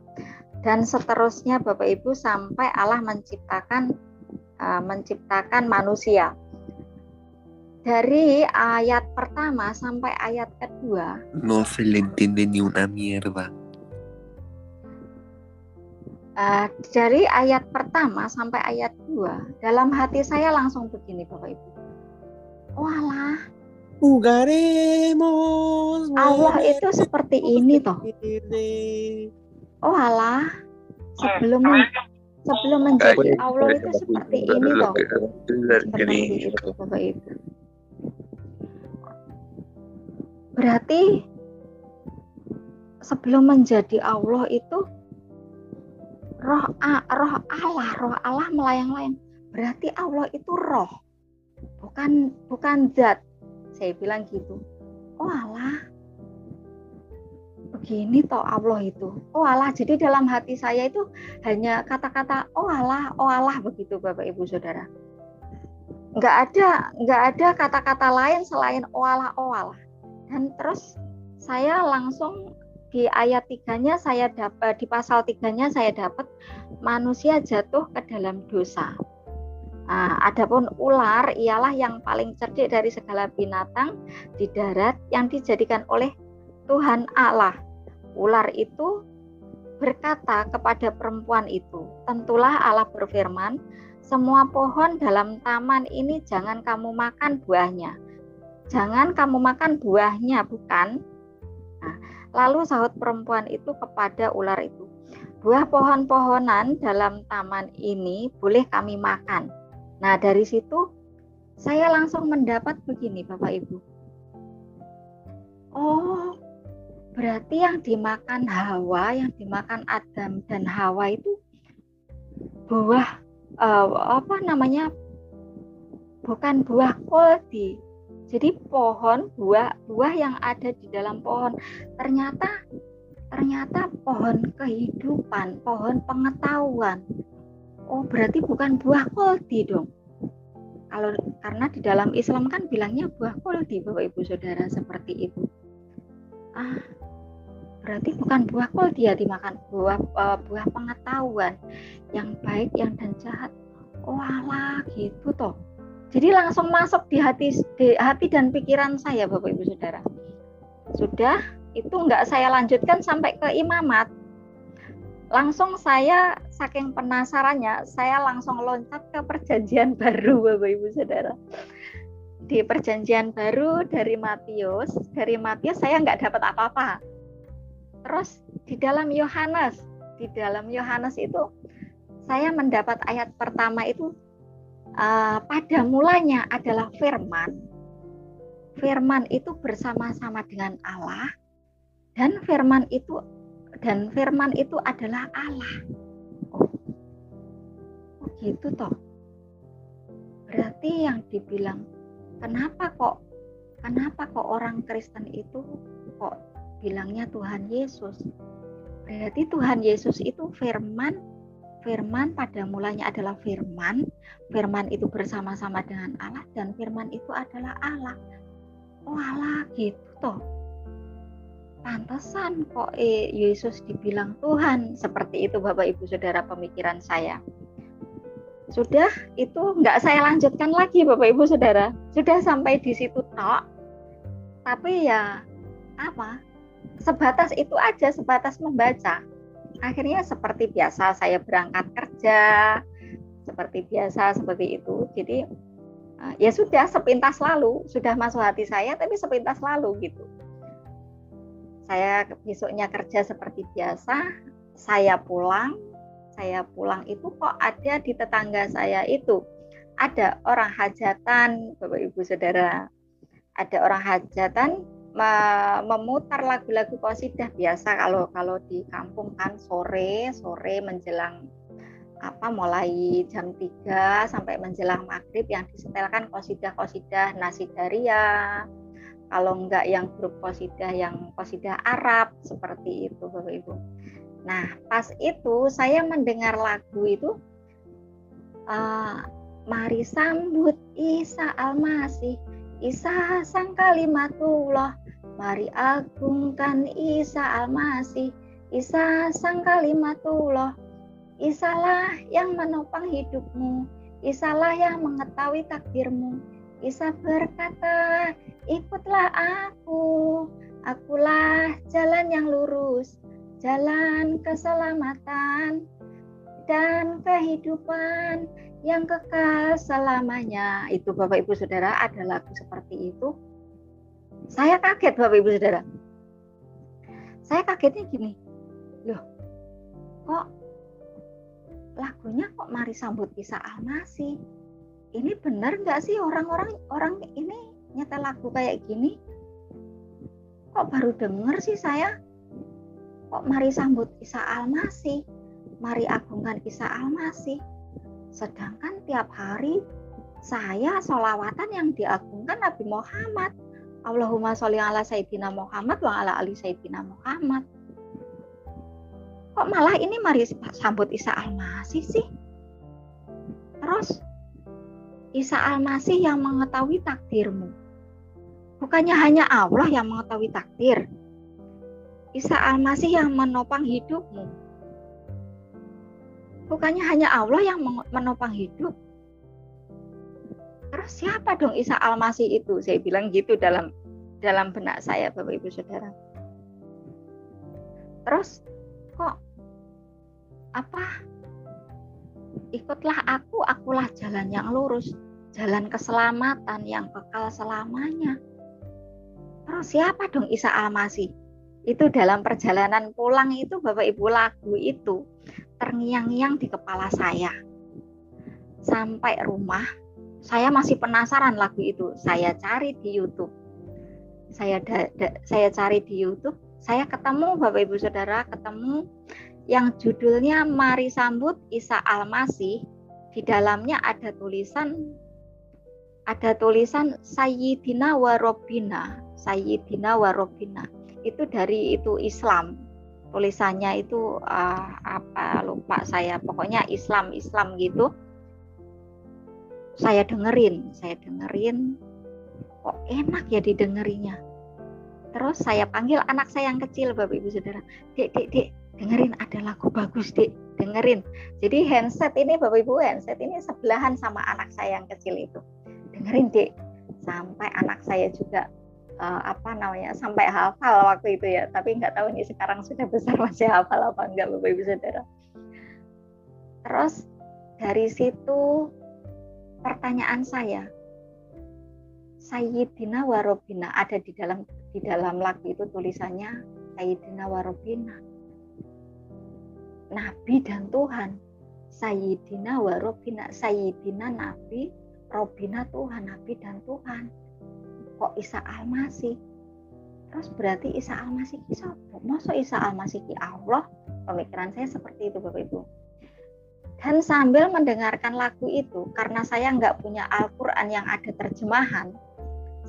dan seterusnya Bapak Ibu sampai Allah menciptakan manusia. Dari ayat pertama sampai ayat kedua. No se le entiende ni una mierda. Dari ayat pertama sampai ayat 2, dalam hati saya langsung begini Bapak Ibu. Walah, Jugaremos. Allah itu seperti ini toh. Oh alah, sebelum menjadi Allah itu seperti ini toh. Seperti itu Bapak Ibu. Berarti sebelum menjadi Allah itu roh Allah melayang-layang. Berarti Allah itu roh, bukan zat. Saya bilang gitu. Oh alah, begini toh Allah itu. Oh alah, jadi dalam hati saya itu hanya kata-kata oh alah begitu Bapak Ibu Saudara. Nggak ada kata-kata lain selain oh alah. Dan terus saya langsung di ayat 3-nya saya dapat, di pasal 3-nya saya dapat manusia jatuh ke dalam dosa. Adapun ular ialah yang paling cerdik dari segala binatang di darat yang dijadikan oleh Tuhan Allah. Ular itu berkata kepada perempuan itu, tentulah Allah berfirman, semua pohon dalam taman ini jangan kamu makan buahnya. Jangan kamu makan buahnya, bukan? Lalu sahut perempuan itu kepada ular itu, buah pohon-pohonan dalam taman ini boleh kami makan. Nah, dari situ saya langsung mendapat begini Bapak Ibu. Oh, berarti yang dimakan Hawa, yang dimakan Adam dan Hawa itu buah bukan buah koldi. Jadi buah yang ada di dalam pohon ternyata pohon kehidupan, pohon pengetahuan. Oh, berarti bukan buah koldi dong. Karena di dalam Islam kan bilangnya buah koldi Bapak Ibu Saudara, seperti itu. berarti bukan buah kol dia dimakan, buah pengetahuan yang baik yang dan jahat. Oh alah gitu toh. Jadi langsung masuk di hati dan pikiran saya, Bapak Ibu Saudara. Sudah, itu enggak saya lanjutkan sampai ke imamat. Langsung saya saking penasarannya, saya langsung loncat ke perjanjian baru, Bapak Ibu Saudara. Di perjanjian baru dari Matius saya nggak dapat apa-apa. Terus di dalam Yohanes itu saya mendapat ayat pertama itu, pada mulanya adalah firman. Firman itu bersama-sama dengan Allah, dan firman itu adalah Allah. Oh gitu toh. Berarti yang dibilang kenapa kok orang Kristen itu kok bilangnya Tuhan Yesus? Berarti Tuhan Yesus itu firman pada mulanya adalah firman itu bersama-sama dengan Allah, dan firman itu adalah Allah. Oh Allah gitu toh. Pantesan kok Yesus dibilang Tuhan. Seperti itu Bapak Ibu Saudara pemikiran saya. Sudah, itu nggak saya lanjutkan lagi Bapak Ibu Saudara. Sudah sampai di situ tok. Tapi ya sebatas itu aja, sebatas membaca. Akhirnya seperti biasa saya berangkat kerja, seperti biasa seperti itu. Jadi ya sudah sepintas lalu, sudah masuk hati saya tapi sepintas lalu gitu. Saya besoknya kerja seperti biasa, saya pulang itu kok ada di tetangga saya itu ada orang hajatan, Bapak Ibu Saudara. Ada orang hajatan memutar lagu-lagu qasidah biasa kalau di kampung kan sore menjelang mulai jam 3 sampai menjelang maghrib yang disetelkan qasidah nasidaria. Kalau enggak yang grup qasidah yang qasidah Arab seperti itu Bapak Ibu. Nah, pas itu saya mendengar lagu itu, mari sambut Isa Al-Masih, Isa sang kalimatullah, mari agungkan Isa Al-Masih, Isa sang kalimatullah. Isalah yang menopang hidupmu, Isalah yang mengetahui takdirmu. Isa berkata, ikutlah aku, akulah jalan yang lurus, jalan keselamatan dan kehidupan yang kekal selamanya. Itu Bapak Ibu Saudara, ada lagu seperti itu. Saya kaget Bapak Ibu Saudara. Saya kagetnya gini, loh kok lagunya kok mari sambut Isa Al-Masih? Ini benar nggak sih orang ini nyetel lagu kayak gini? Kok baru denger sih saya? Kok mari sambut Isa Al-Masih, mari agungkan Isa Al-Masih. Sedangkan tiap hari saya sholawatan yang diagungkan Nabi Muhammad. Allahumma sholli ala Sayyidina Muhammad wa ala ali Sayyidina Muhammad. Kok malah ini mari sambut Isa Al-Masih sih? Terus Isa Al-Masih yang mengetahui takdirmu. Bukannya hanya Allah yang mengetahui takdir. Isa Al-Masih yang menopang hidupmu. Bukannya hanya Allah yang menopang hidup. Terus siapa dong Isa Al-Masih itu? Saya bilang gitu dalam benak saya Bapak Ibu Saudara. Terus kok ikutlah aku, akulah jalan yang lurus, jalan keselamatan yang kekal selamanya. Terus siapa dong Isa Al-Masih? Itu dalam perjalanan pulang itu Bapak Ibu, lagu itu terngiang-ngiang di kepala saya. Sampai rumah, saya masih penasaran lagu itu. Saya cari di YouTube. Saya cari di YouTube, saya ketemu Bapak Ibu Saudara, ketemu yang judulnya Mari Sambut Isa Al-Masih. Di dalamnya ada tulisan Sayyidina wa Robbina. Itu dari itu Islam. Tulisannya itu lupa saya, pokoknya Islam gitu. Saya dengerin, kok enak ya didengerinya. Terus saya panggil anak saya yang kecil, Bapak Ibu Saudara. Dek, dengerin, ada lagu bagus, Dek, dengerin. Jadi handset ini, Bapak Ibu, handset ini sebelahan sama anak saya yang kecil itu. Dengerin, Dek. Sampai anak saya juga sampai hafal waktu itu ya. Tapi nggak tahu nih sekarang sudah besar masih hafal apa enggak, Bapak Ibu Saudara. Terus dari situ pertanyaan saya, Sayyidina wa Rabbina, ada di dalam lagu itu tulisannya Sayyidina wa Rabbina, Nabi dan Tuhan. Sayyidina wa Rabbina, Sayyidina Nabi, Rabbina Tuhan, Nabi dan Tuhan. Kok Isa Al-Masih? Terus berarti Isa Al-Masih ki sapa? Masa Isa Al-Masih ki Allah? Pemikiran saya seperti itu, Bapak Ibu. Dan sambil mendengarkan lagu itu, karena saya nggak punya Al-Quran yang ada terjemahan,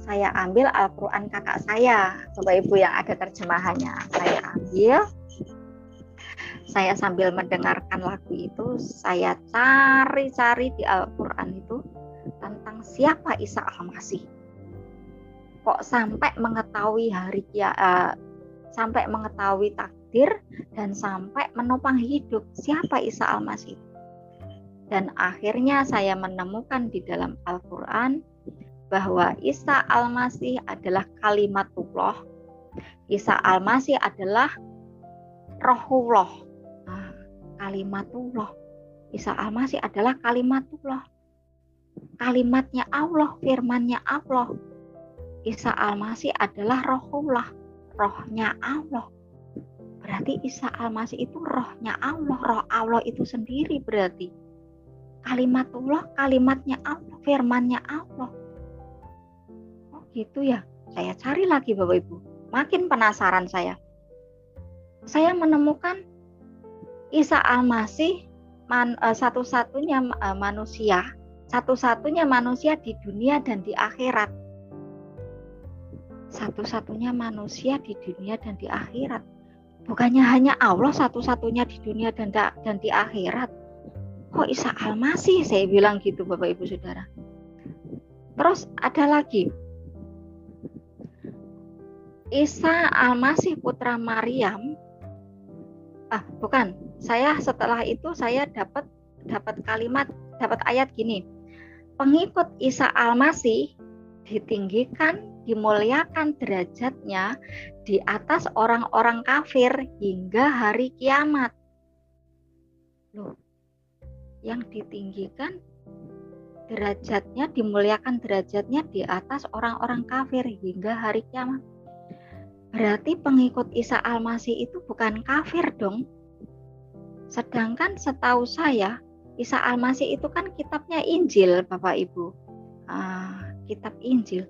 saya ambil Al-Quran kakak saya, Bapak Ibu, yang ada terjemahannya. Saya ambil, saya sambil mendengarkan lagu itu, saya cari-cari di Al-Quran itu tentang siapa Isa Al-Masih. Kok sampai mengetahui sampai mengetahui takdir dan sampai menopang hidup siapa Isa Al-Masih. Dan akhirnya saya menemukan di dalam Al-Quran bahwa Isa Al-Masih adalah kalimatullah. Isa Al-Masih adalah rohullah. Kalimatullah. Isa Al-Masih adalah kalimatullah. Kalimatnya Allah, firmannya Allah. Isa Al-Masih adalah rohullah, rohnya Allah. Berarti Isa Al-Masih itu rohnya Allah, roh Allah itu sendiri berarti. Kalimatullah, kalimatnya Allah, firmannya Allah. Oh gitu ya. Saya cari lagi, Bapak Ibu. Makin penasaran saya. Saya menemukan Isa Al-Masih satu-satunya manusia di dunia dan di akhirat. Satu-satunya manusia di dunia dan di akhirat. Bukannya hanya Allah satu-satunya di dunia dan di akhirat. Kok Isa Al-Masih? Saya bilang gitu, Bapak Ibu Saudara. Terus ada lagi. Isa Al-Masih putra Maryam. Bukan. Setelah itu saya dapat ayat gini. Pengikut Isa Al-Masih ditinggikan, dimuliakan derajatnya di atas orang-orang kafir hingga hari kiamat. Loh, yang ditinggikan derajatnya, dimuliakan derajatnya di atas orang-orang kafir hingga hari kiamat. Berarti pengikut Isa Al-Masih itu bukan kafir dong. Sedangkan setahu saya Isa Al-Masih itu kan kitabnya Injil, Bapak Ibu. Kitab Injil.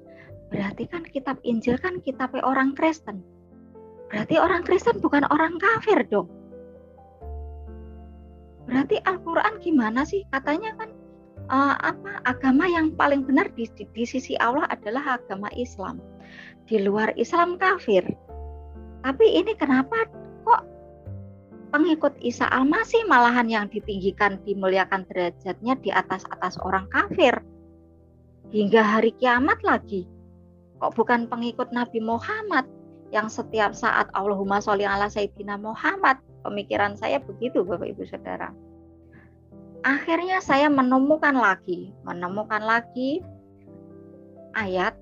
Berarti kan kitab Injil kan kitabnya orang Kristen. Berarti orang Kristen bukan orang kafir dong. Berarti Al-Quran gimana sih? Katanya kan agama yang paling benar di sisi Allah adalah agama Islam. Di luar Islam kafir. Tapi ini kenapa kok pengikut Isa Al-Masih malahan yang ditinggikan, dimuliakan derajatnya di atas orang kafir hingga hari kiamat lagi? Kok bukan pengikut Nabi Muhammad yang setiap saat Allahumma sholli ala Sayyidina Muhammad? Pemikiran saya begitu, Bapak Ibu Saudara. Akhirnya saya menemukan lagi ayat,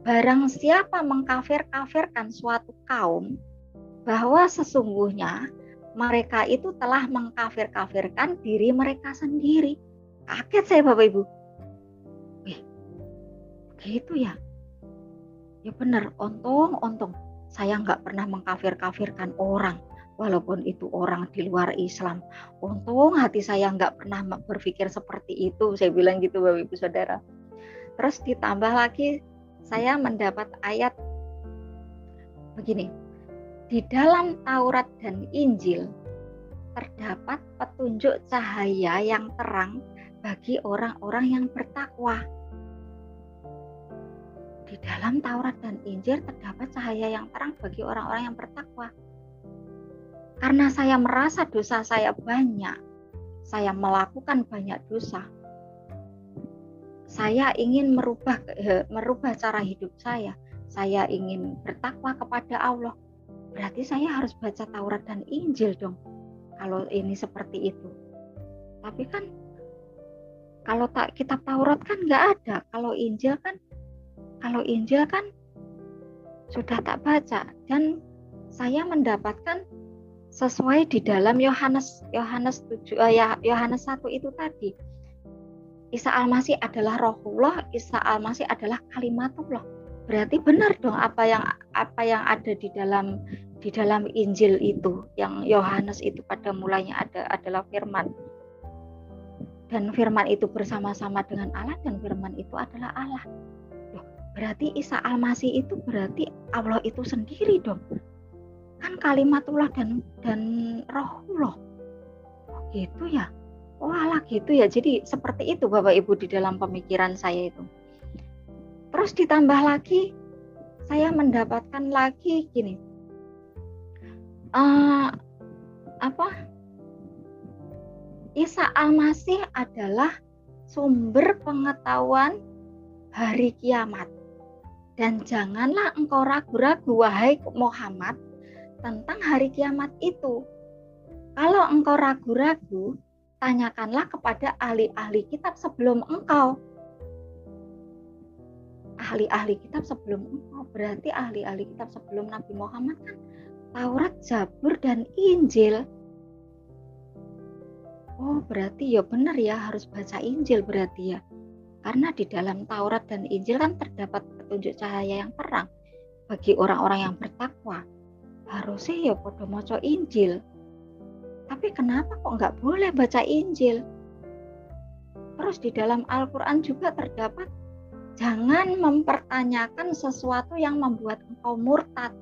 barang siapa mengkafir-kafirkan suatu kaum, bahwa sesungguhnya mereka itu telah mengkafir-kafirkan diri mereka sendiri. Kaget saya, Bapak Ibu. Begitu ya? Ya benar, untung saya nggak pernah mengkafir-kafirkan orang, walaupun itu orang di luar Islam. Untung hati saya nggak pernah berpikir seperti itu, saya bilang gitu, Bapak Ibu Saudara. Terus ditambah lagi, saya mendapat ayat begini, di dalam Taurat dan Injil terdapat petunjuk cahaya yang terang bagi orang-orang yang bertakwa. Di dalam Taurat dan Injil terdapat cahaya yang terang bagi orang-orang yang bertakwa. Karena saya merasa dosa saya banyak, saya melakukan banyak dosa. Saya ingin merubah cara hidup saya. saya ingin bertakwa kepada Allah, berarti saya harus baca Taurat dan Injil dong. Kalau ini seperti itu. Tapi kan kalau kitab Taurat kan nggak ada. Kalau Injil kan sudah tak baca, dan saya mendapatkan sesuai di dalam Yohanes 1 itu tadi. Isa Al-Masih adalah Rohullah, Isa Al-Masih adalah Kalimatullah. Berarti benar dong apa yang ada di dalam Injil itu, yang Yohanes itu pada mulanya adalah firman. Dan firman itu bersama-sama dengan Allah, dan firman itu adalah Allah. Loh, berarti Isa Al-Masih itu berarti Allah itu sendiri dong. Kan Kalimatullah dan Rohullah. Oh, gitu ya. Oh Allah gitu ya. Jadi seperti itu Bapak Ibu di dalam pemikiran saya itu. Terus ditambah lagi, saya mendapatkan lagi gini. Isa Al-Masih adalah sumber pengetahuan hari kiamat. Dan janganlah engkau ragu-ragu, wahai Muhammad, tentang hari kiamat itu. Kalau engkau ragu-ragu, tanyakanlah kepada ahli-ahli kitab sebelum engkau. Ahli-ahli kitab sebelum engkau, berarti ahli-ahli kitab sebelum Nabi Muhammad kan Taurat, Zabur, dan Injil. Oh, berarti ya benar ya, harus baca Injil berarti ya. Karena di dalam Taurat dan Injil kan terdapat petunjuk cahaya yang terang bagi orang-orang yang bertakwa. Harusnya ya podo maca Injil. Tapi kenapa kok nggak boleh baca Injil? Terus di dalam Al-Quran juga terdapat, jangan mempertanyakan sesuatu yang membuat engkau murtad.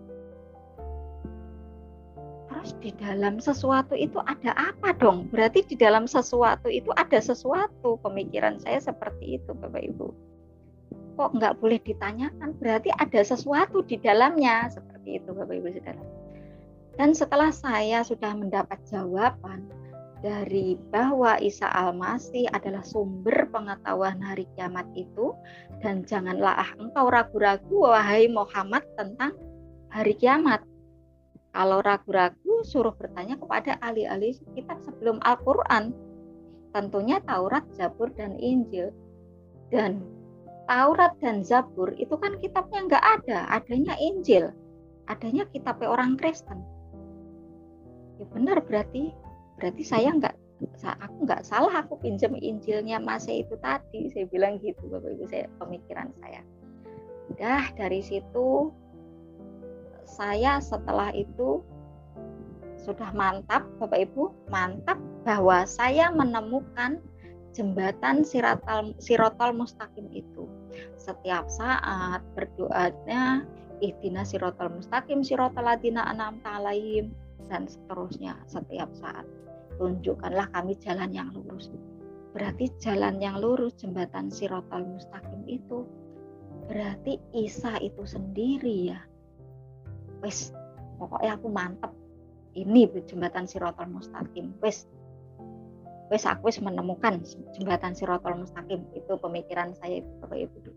Terus di dalam sesuatu itu ada apa dong? Berarti di dalam sesuatu itu ada sesuatu. Pemikiran saya seperti itu Bapak Ibu. Kok nggak boleh ditanyakan? Berarti ada sesuatu di dalamnya. Seperti itu Bapak Ibu Saudara. Dan setelah saya sudah mendapat jawaban dari bahwa Isa Al-Masih adalah sumber pengetahuan hari kiamat itu, dan janganlah engkau ragu-ragu wahai Muhammad tentang hari kiamat. Kalau ragu-ragu, suruh bertanya kepada ahli-ahli kitab sebelum Al-Quran. Tentunya Taurat, Zabur, dan Injil. Dan Taurat dan Zabur itu kan kitabnya nggak ada, adanya Injil. Adanya kitabnya orang Kristen. Ya benar, berarti aku nggak salah, aku pinjam Injilnya Masih itu tadi. Saya bilang gitu Bapak Ibu, pemikiran saya. Dari situ saya setelah itu sudah mantap Bapak Ibu, mantap bahwa saya menemukan jembatan Sirotol Mustaqim itu. Setiap saat berdoanya ihdinas sirotol mustaqim sirotol ladzina an'amta 'alaihim, dan seterusnya. Setiap saat tunjukkanlah kami jalan yang lurus. Berarti jalan yang lurus, jembatan Sirotol Mustaqim itu berarti Isa itu sendiri ya. Wes, pokoknya aku mantep, ini jembatan Sirotol Mustaqim. Wes aku menemukan jembatan Sirotol Mustaqim. Itu pemikiran saya itu Bapak Ibu.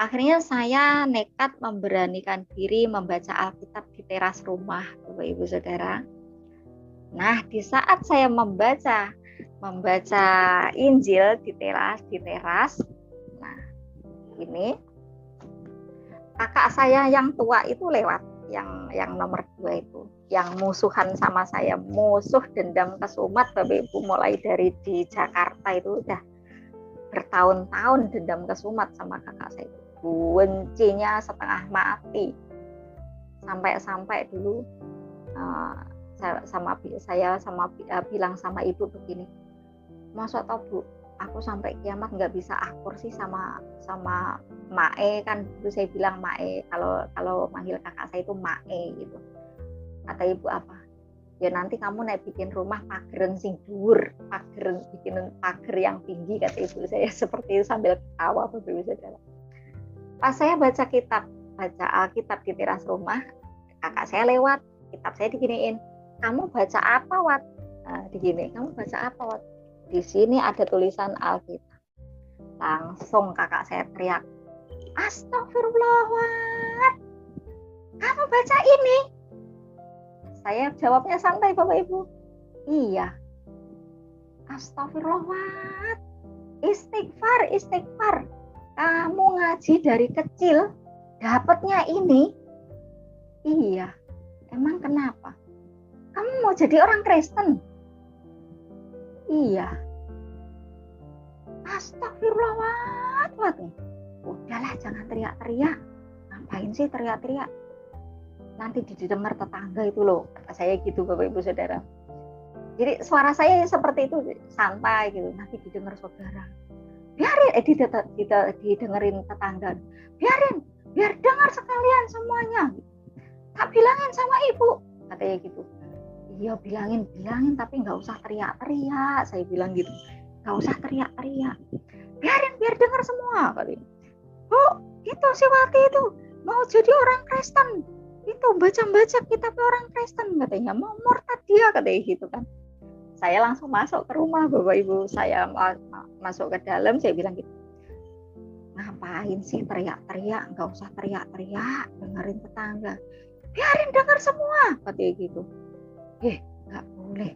Akhirnya saya nekat memberanikan diri membaca Alkitab di teras rumah Bapak Ibu Saudara. Nah, di saat saya membaca Injil di teras. Nah, ini kakak saya yang tua itu lewat, yang nomor 2 itu, yang musuhan sama saya, musuh dendam kesumat Bapak Ibu, mulai dari di Jakarta itu udah bertahun-tahun dendam kesumat sama kakak saya itu. Bencinya setengah mati, sampai dulu saya bilang sama ibu begini, masa tau Bu, aku sampai kiamat nggak bisa akur sih sama Mae, kan dulu saya bilang Mae, kalau manggil kakak saya itu Mae gitu. Kata ibu apa? Ya nanti kamu naik bikin rumah pageran sing dhuwur, bikin pagar yang tinggi, kata ibu saya seperti itu sambil ketawa Bapak Ibu Saudara. Pas saya baca Alkitab di teras rumah, kakak saya lewat, kitab saya diginiin. Kamu baca apa, Wat? Kamu baca apa, Wat? Di sini ada tulisan Alkitab. Langsung kakak saya teriak, Astagfirullah, Wat. Kamu baca ini? Saya jawabnya santai, Bapak Ibu. Iya. Astagfirullah, Wat. Istighfar, istighfar. Kamu ngaji dari kecil, dapatnya ini? Iya. Emang kenapa? Kamu mau jadi orang Kristen? Iya. Astagfirullah, Wat. Udahlah, jangan teriak-teriak. Ngapain sih teriak-teriak? Nanti didengar tetangga itu loh, kata saya gitu, Bapak Ibu Saudara. Jadi suara saya seperti itu, santai gitu, nanti didengar saudara. Biarin, didengerin tetangga. Biar dengar sekalian semuanya. Tak bilangin sama ibu, katanya gitu. Iya, bilangin, tapi nggak usah teriak-teriak, saya bilang gitu. Nggak usah teriak-teriak. Biar dengar semua, katanya. Oh, itu si Wati itu mau jadi orang Kristen. Itu baca kitab orang Kristen, katanya. Mau murtad dia, katanya gitu kan. Saya langsung masuk ke rumah, Bapak Ibu. Saya masuk ke dalam, saya bilang gitu. Ngapain sih teriak-teriak? Nggak usah teriak-teriak, dengerin tetangga. Biarin dengar semua, katanya gitu. Nggak boleh.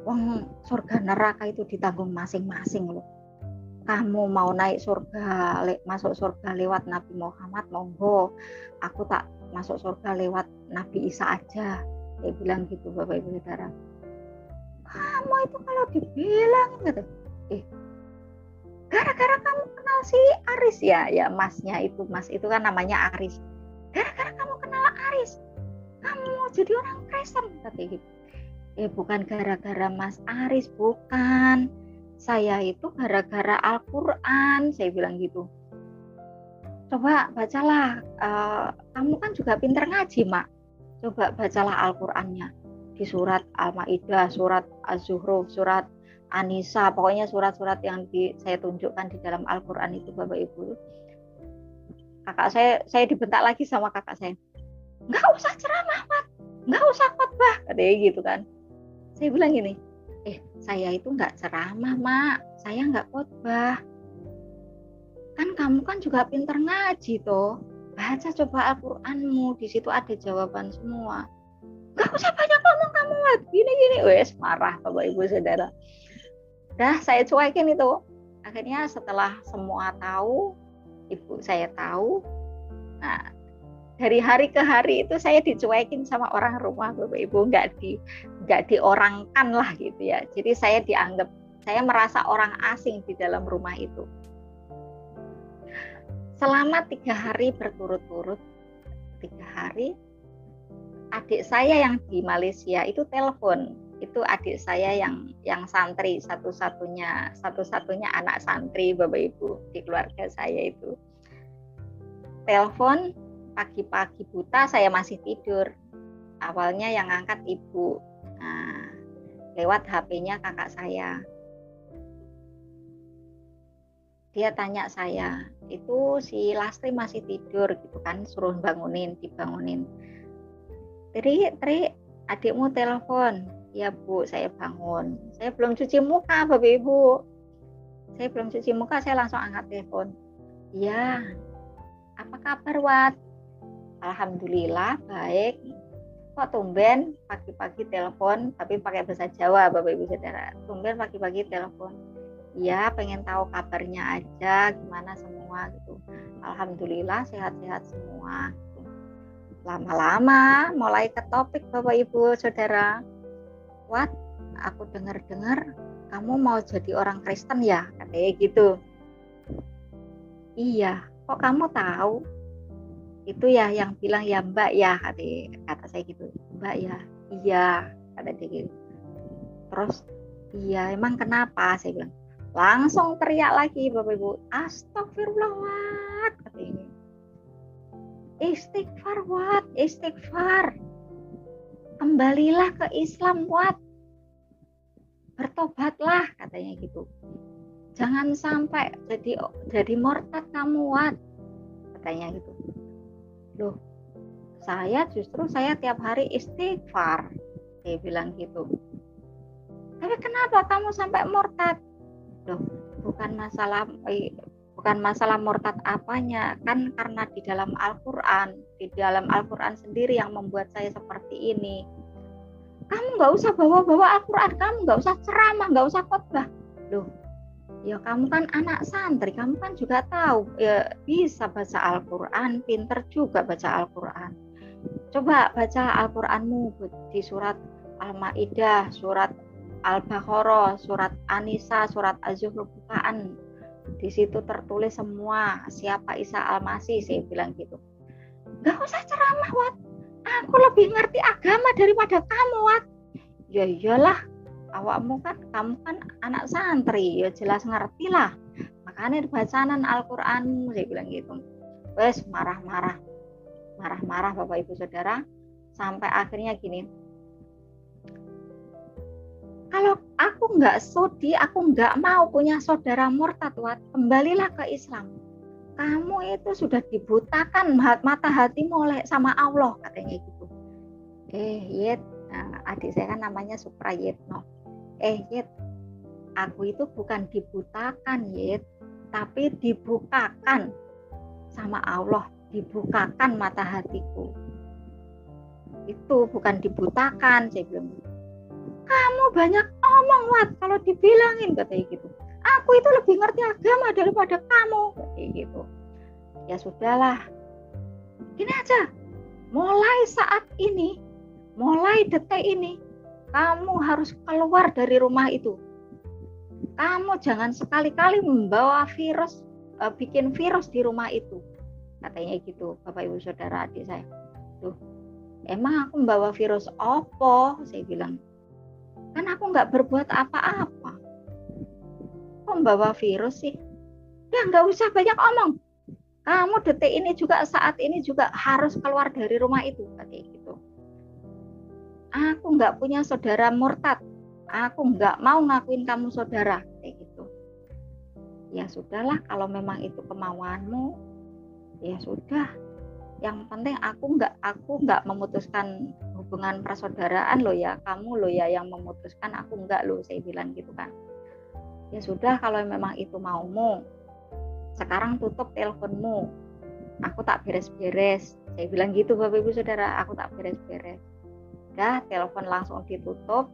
Wong surga neraka itu ditanggung masing-masing loh. Kamu mau naik surga, masuk surga lewat Nabi Muhammad, monggo. Aku tak masuk surga lewat Nabi Isa aja. Dia bilang gitu, Bapak Ibu Saudara. Kamu itu kalau dibilang gitu, gara-gara kamu kenal si Aris ya masnya itu, mas itu kan namanya Aris. Gara-gara kamu kenal Aris, kamu mau jadi orang Kristen, katanya gitu. Bukan gara-gara Mas Aris, bukan. Saya itu gara-gara Al-Quran, saya bilang gitu. Coba bacalah, kamu kan juga pinter ngaji, Mak. Coba bacalah Al-Qurannya. Di surat Al-Ma'idah, surat Az-Zuhruf, surat An-Nisa, pokoknya surat-surat yang saya tunjukkan di dalam Al-Quran itu, Bapak Ibu. Kakak saya dibentak lagi sama kakak saya. Nggak usah ceramah, Mak. Nggak usah khotbah, katanya gitu kan. Saya bilang gini, saya itu nggak ceramah, Mak. Saya nggak khotbah. Kan kamu kan juga pinter ngaji toh. Baca coba Al-Quranmu, di situ ada jawaban semua. Nggak usah banyak ngomong kamu, Mak. Gini, wes marah Bapak Ibu Saudara. Dah saya cuekin itu. Akhirnya setelah semua tahu, ibu saya tahu. Nah, dari hari ke hari itu saya dicuekin sama orang rumah, Bapak Ibu, nggak diorangkan lah gitu ya. Jadi saya merasa orang asing di dalam rumah itu. Selama 3 hari berturut-turut, 3 hari, adik saya yang di Malaysia itu telepon. Itu adik saya yang santri, satu-satunya anak santri, Bapak Ibu, di keluarga saya itu. Telepon pagi-pagi buta, saya masih tidur. Awalnya yang angkat ibu, lewat HP-nya kakak saya. Dia tanya saya, itu si Lastri masih tidur gitu kan, suruh dibangunin. Tri, adikmu telepon. Ya Bu, saya bangun. Saya belum cuci muka, Bapak Ibu. Saya belum cuci muka, saya langsung angkat telepon. Ya, apa kabar, Wat? Alhamdulillah baik. Kok tumben pagi-pagi telepon, tapi pakai bahasa Jawa, Bapak Ibu Saudara. Tumben pagi-pagi telepon. Ya, pengen tahu kabarnya aja, gimana semua gitu. Alhamdulillah sehat-sehat semua. Gitu. Lama-lama mulai ke topik, Bapak Ibu Saudara. Wat, aku dengar-dengar kamu mau jadi orang Kristen ya, katanya gitu. Iya, kok kamu tahu? Itu ya yang bilang ya Mbak ya, kata saya gitu. Mbak ya, iya, kata dia gitu. Terus, iya emang kenapa? Saya bilang. Langsung teriak lagi, Bapak Ibu. Astagfirullah, Wat, katanya. Istighfar, Wat, istighfar. Kembalilah ke Islam, Wat. Bertobatlah, katanya gitu. Jangan sampai jadi murtad kamu, Wat, katanya gitu. Loh, saya tiap hari istighfar, dia bilang gitu. Tapi kenapa kamu sampai murtad? Loh, bukan bukan masalah murtad apanya, kan karena di dalam Al-Quran sendiri yang membuat saya seperti ini. Kamu nggak usah bawa-bawa Al-Quran, kamu nggak usah ceramah, nggak usah khotbah. Loh, ya kamu kan anak santri, kamu kan juga tahu ya bisa baca Al-Quran, pinter juga baca Al-Quran. Coba baca Al-Quranmu di surat Al-Maidah, surat Al-Baqarah, surat An-Nisa, surat Az-Zukhruf bukaan. Di situ tertulis semua siapa Isa Al-Masih, saya bilang gitu. Gak usah ceramah, Wat. Aku lebih ngerti agama daripada kamu, Wat. Ya iyalah, kamu kan anak santri, ya jelas ngerti lah. Makanya bacaan Al-Quran, saya bilang gitu. Wes marah-marah Bapak Ibu Saudara, sampai akhirnya gini. Kalau aku nggak sudi, aku nggak mau punya saudara murtad, Wat, kembalilah ke Islam. Kamu itu sudah dibutakan mata hatimu oleh sama Allah, katanya gitu. Yit, adik saya kan namanya Suprayitno. Yit, aku itu bukan dibutakan, Yit, tapi dibukakan sama Allah, dibukakan mata hatiku. Itu bukan dibutakan, saya bilang gitu. Kamu banyak omong, Wat, kalau dibilangin, katanya gitu. Aku itu lebih ngerti agama daripada kamu, katanya gitu. Ya sudahlah, gini aja, mulai saat ini, mulai detik ini, kamu harus keluar dari rumah itu. Kamu jangan sekali-kali membawa virus, bikin virus di rumah itu, katanya gitu, Bapak Ibu Saudara adik saya. Tuh, emang aku membawa virus apa? Saya bilang. Kan aku nggak berbuat apa-apa. Kok membawa virus sih? Ya nggak usah banyak omong. Kamu detik ini juga, saat ini juga harus keluar dari rumah itu, kayak gitu. Aku nggak punya saudara murtad. Aku nggak mau ngakuin kamu saudara, kayak gitu. Ya sudahlah, kalau memang itu kemauanmu, ya sudah. Yang penting aku nggak memutuskan hubungan persaudaraan loh ya, kamu loh ya yang memutuskan, aku nggak loh, saya bilang gitu kan. Ya sudah, kalau memang itu maumu, sekarang tutup teleponmu, aku tak beres-beres, saya bilang gitu Bapak Ibu Saudara, aku tak beres-beres. Dah, telepon langsung ditutup,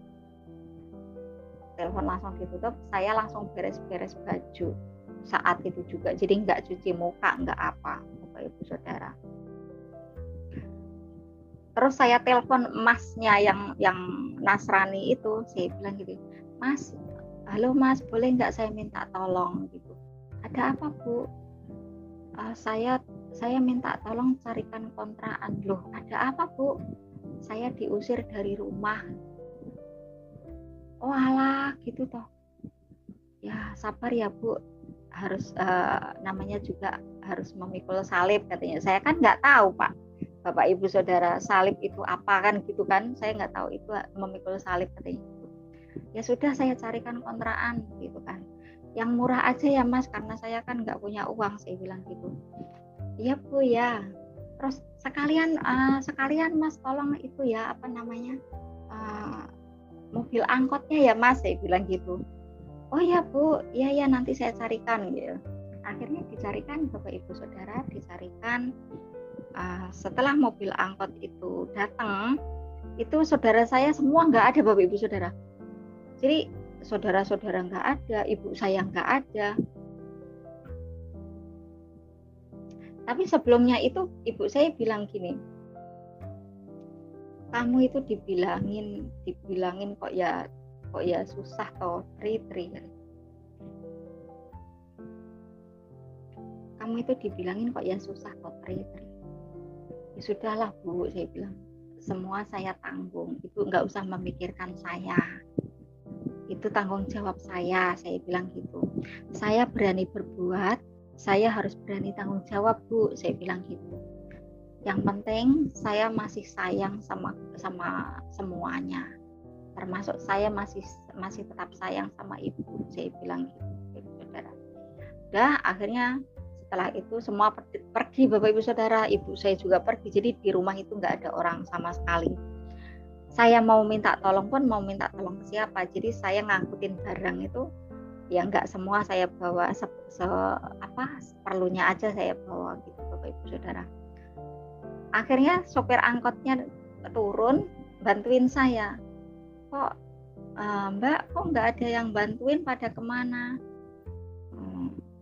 saya langsung beres-beres baju saat itu juga, jadi nggak cuci muka, nggak apa, Bapak Ibu Saudara. Terus saya telepon masnya yang Nasrani itu, saya bilang gitu, Mas, halo Mas, boleh nggak saya minta tolong gitu? Ada apa Bu? Saya minta tolong carikan kontrakan. Loh, ada apa Bu? Saya diusir dari rumah. Oh alah, gitu toh. Ya sabar ya Bu, harus namanya juga harus memikul salib, katanya. Saya kan nggak tahu Pak. Bapak Ibu Saudara, salib itu apa kan gitu kan, saya nggak tahu itu memikul salib, katanya gitu. Ya sudah, saya carikan kontrakan gitu kan, yang murah aja ya Mas, karena saya kan nggak punya uang, saya bilang gitu. Iya Bu ya, terus sekalian Mas tolong itu ya, apa namanya, mobil angkotnya ya Mas, saya bilang gitu. Oh ya Bu, iya nanti saya carikan gitu. Akhirnya dicarikan Bapak Ibu Saudara, dicarikan. Setelah mobil angkot itu datang, itu saudara saya semua nggak ada Bapak Ibu Saudara. Jadi saudara-saudara nggak ada, ibu saya nggak ada. Tapi sebelumnya itu ibu saya bilang gini, kamu itu dibilangin kok ya susah toh, tri. Kamu itu dibilangin kok ya susah toh, tri. Ya sudahlah Bu, saya bilang, semua saya tanggung, Ibu nggak usah memikirkan saya, itu tanggung jawab saya bilang gitu. Saya berani berbuat, saya harus berani tanggung jawab Bu, saya bilang gitu. Yang penting saya masih sayang sama semuanya, termasuk saya masih tetap sayang sama Ibu, saya bilang gitu, Saudara. Udah, akhirnya setelah itu semua pergi Bapak Ibu Saudara, ibu saya juga pergi, jadi di rumah itu nggak ada orang sama sekali. Saya mau minta tolong pun mau minta tolong ke siapa, jadi saya ngangkutin barang itu Ya nggak semua saya bawa, seperlunya aja saya bawa gitu Bapak Ibu Saudara. Akhirnya sopir angkotnya turun bantuin saya. Kok Mbak, kok nggak ada yang bantuin, pada kemana?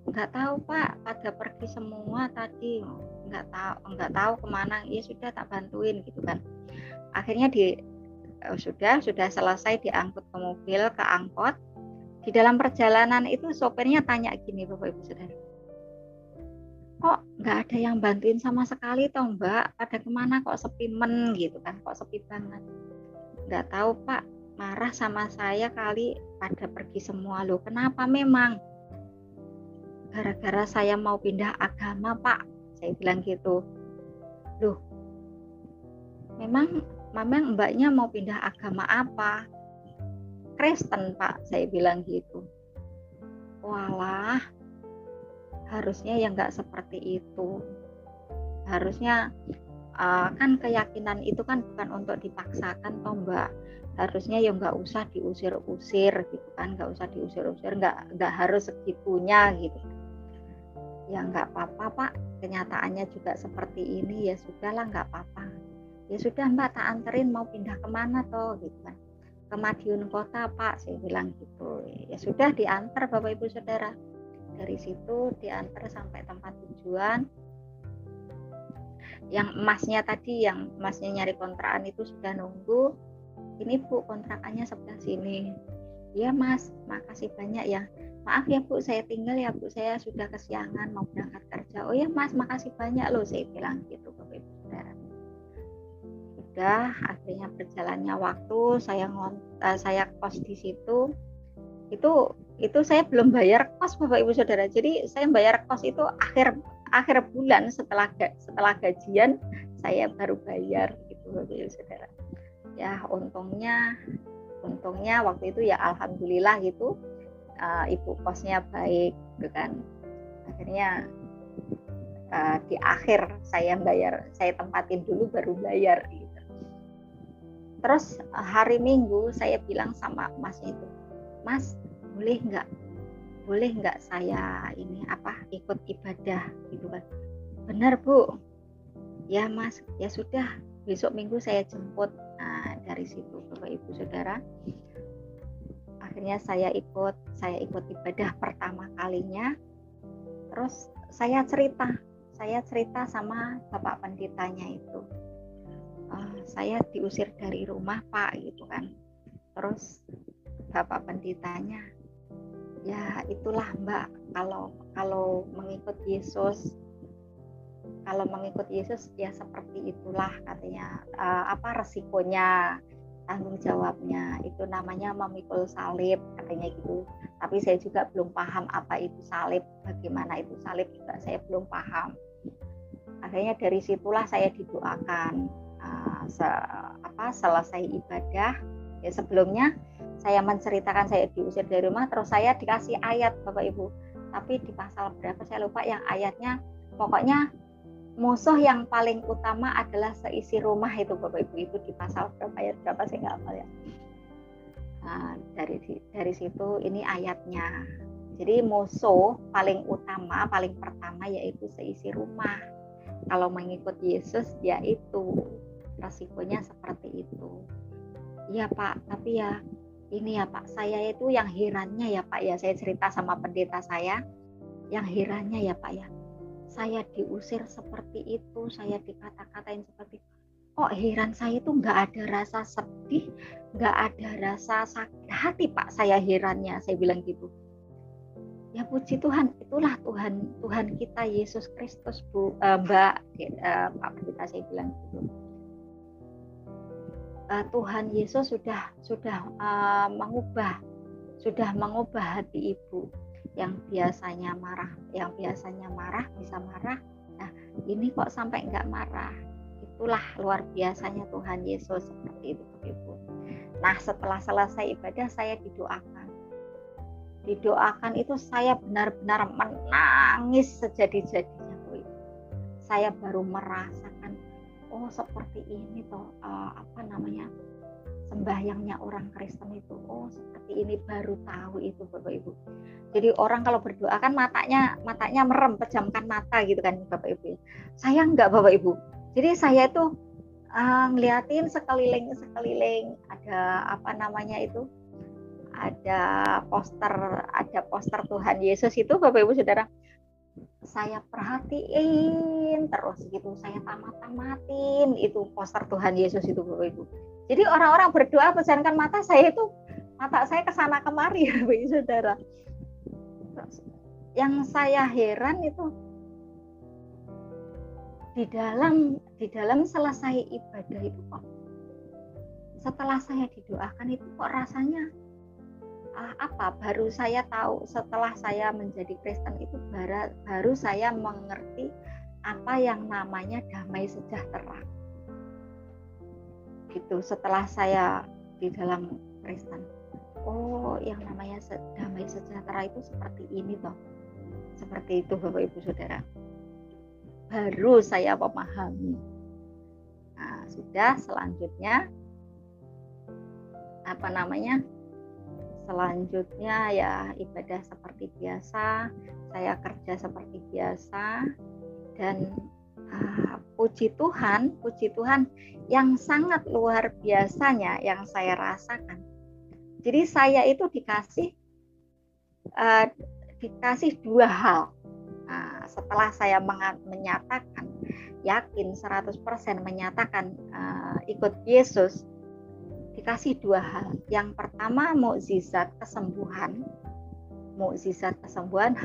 Nggak tahu Pak, pada pergi semua tadi. Nggak tahu kemana. Ya sudah, tak bantuin gitu kan. Akhirnya sudah selesai diangkut ke mobil, ke angkot. Di dalam perjalanan itu sopirnya tanya gini Bapak Ibu Saudara, kok nggak ada yang bantuin sama sekali toh Mbak, pada kemana, kok sepi gitu kan, kok sepi banget. Nggak tahu Pak, marah sama saya kali, pada pergi semua. Loh kenapa? Memang gara-gara saya mau pindah agama Pak, saya bilang gitu. Loh memang Mbaknya mau pindah agama apa? Kristen Pak, saya bilang gitu. Walah, harusnya ya nggak seperti itu. Harusnya kan keyakinan itu kan bukan untuk dipaksakan toh Mbak. Harusnya ya nggak usah diusir-usir gitu kan, nggak usah diusir-usir, nggak harus segitunya gitu. Ya nggak apa-apa Pak, kenyataannya juga seperti ini, ya sudahlah nggak apa-apa. Ya sudah Mbak, tak anterin, mau pindah kemana toh gitu kan. Ke Madiun Kota Pak, saya bilang gitu. Ya sudah, diantar Bapak Ibu Saudara. Dari situ diantar sampai tempat tujuan. Yang emasnya nyari kontrakan itu sudah nunggu. Ini Bu, kontrakannya sebelah sini. Ya Mas, makasih banyak ya. Maaf ya Bu, saya tinggal ya Bu, saya sudah kesiangan mau berangkat kerja. Oh ya Mas, makasih banyak loh, saya bilang gitu Bapak Ibu Saudara. Udah, akhirnya berjalannya waktu, saya kos di situ. Itu saya belum bayar kos Bapak Ibu Saudara. Jadi saya bayar kos itu akhir bulan, setelah gajian saya baru bayar gitu Bapak Ibu Saudara. Ya untungnya waktu itu ya alhamdulillah gitu, ibu kosnya baik gitu kan. Akhirnya di akhir saya tempatin dulu baru bayar gitu. Terus hari Minggu saya bilang sama Mas itu, Mas boleh nggak saya ikut ibadah gitu kan. Benar Bu, ya Mas, ya sudah, besok Minggu saya jemput. Nah dari situ Bapak Ibu Saudara, akhirnya saya ikut ibadah pertama kalinya. Terus saya cerita sama Bapak Pendetanya itu, saya diusir dari rumah Pak gitu kan. Terus Bapak Pendetanya, ya itulah Mbak, kalau mengikut Yesus ya seperti itulah katanya, resikonya, tanggung jawabnya, itu namanya memikul salib katanya gitu. Tapi saya juga belum paham apa itu salib, bagaimana itu salib juga saya belum paham. Akhirnya dari situlah saya didoakan. Selesai ibadah, ya sebelumnya saya menceritakan saya diusir dari rumah, terus saya dikasih ayat Bapak Ibu, tapi di pasal berapa saya lupa, yang ayatnya pokoknya musuh yang paling utama adalah seisi rumah itu Bapak Ibu. Itu di pasal berapa, ayat berapa saya nggak hafal ya. Nah, dari situ ini ayatnya. Jadi musuh paling utama, paling pertama yaitu seisi rumah. Kalau mengikut Yesus ya itu resikonya seperti itu. Iya Pak, tapi ya ini ya Pak, saya itu yang herannya ya Pak ya, saya cerita sama pendeta saya, yang herannya ya Pak ya, saya diusir seperti itu, saya dikata-katain seperti itu. Kok heran saya itu nggak ada rasa sedih, nggak ada rasa sakit hati Pak, saya herannya, saya bilang gitu. Ya puji Tuhan, itulah Tuhan kita Yesus Kristus Bu, Mbak, Pak Pendeta, saya bilang gitu. Tuhan Yesus sudah mengubah hati ibu yang biasanya marah bisa marah. Nah ini kok sampai nggak marah. Itulah luar biasanya Tuhan Yesus, seperti itu Ibu. Nah setelah selesai ibadah saya didoakan itu saya benar-benar menangis sejadi-jadinya Bu. Saya baru merasakan, oh seperti ini toh, sembahyangnya orang Kristen itu. Oh, seperti ini, baru tahu itu Bapak Ibu. Jadi orang kalau berdoa kan matanya merem, pejamkan mata gitu kan Bapak Ibu. Saya enggak Bapak Ibu. Jadi saya itu ngeliatin sekeliling ada apa namanya itu? Ada poster Tuhan Yesus itu Bapak Ibu Saudara. Saya perhatiin terus gitu, saya tamatin itu poster Tuhan Yesus itu Bapak Ibu. Jadi orang-orang berdoa pejamkan mata saya kesana kemari Bapak Ibu Saudara. Yang saya heran itu di dalam selesai ibadah itu kok, setelah saya didoakan itu kok rasanya baru saya tahu setelah saya menjadi Kristen itu baru saya mengerti apa yang namanya damai sejahtera. Gitu setelah saya di dalam Kristen. Oh, yang namanya damai sejahtera itu seperti ini toh. Seperti itu Bapak Ibu Saudara. Baru saya memahami. Nah, sudah selanjutnya Selanjutnya ya ibadah seperti biasa, saya kerja seperti biasa, dan puji Tuhan yang sangat luar biasanya yang saya rasakan. Jadi saya itu dikasih dua hal. Nah, setelah saya menyatakan yakin 100% menyatakan ikut Yesus, dikasih dua hal. Yang pertama mukjizat kesembuhan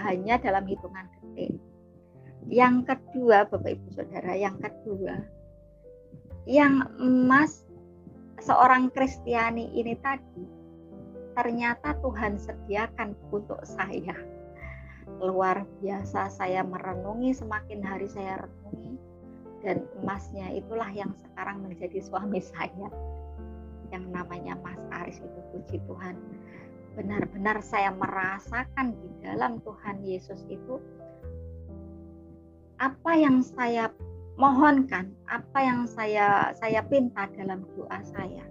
hanya dalam hitungan detik. Yang kedua Bapak Ibu Saudara, yang Mas seorang Kristiani ini tadi ternyata Tuhan sediakan untuk saya. Luar biasa, saya merenungi, semakin hari saya renungi, dan emasnya itulah yang sekarang menjadi suami saya, yang namanya Mas Aris itu. Puji Tuhan, benar-benar saya merasakan di dalam Tuhan Yesus itu apa yang saya mohonkan, apa yang saya pinta dalam doa saya,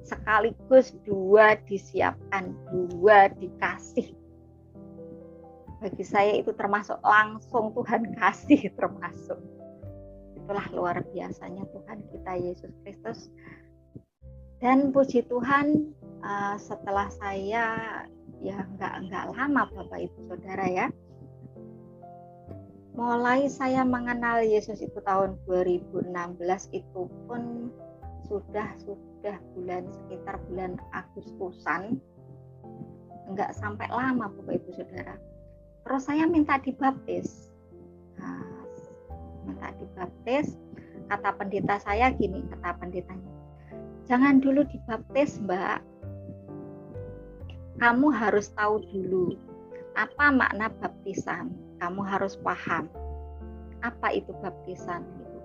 sekaligus dua disiapkan, dua dikasih. Bagi saya itu termasuk langsung Tuhan kasih, termasuk. Itulah luar biasanya Tuhan kita Yesus Kristus. Dan puji Tuhan, setelah saya ya nggak lama Bapak Ibu Saudara ya, mulai saya mengenal Yesus itu tahun 2016 itu pun sudah sekitar bulan Agustusan, nggak sampai lama Bapak Ibu Saudara. Terus saya minta dibaptis. Kata pendeta saya gini, kata pendetanya, jangan dulu dibaptis Mbak, kamu harus tahu dulu apa makna baptisan, kamu harus paham apa itu baptisan gitu.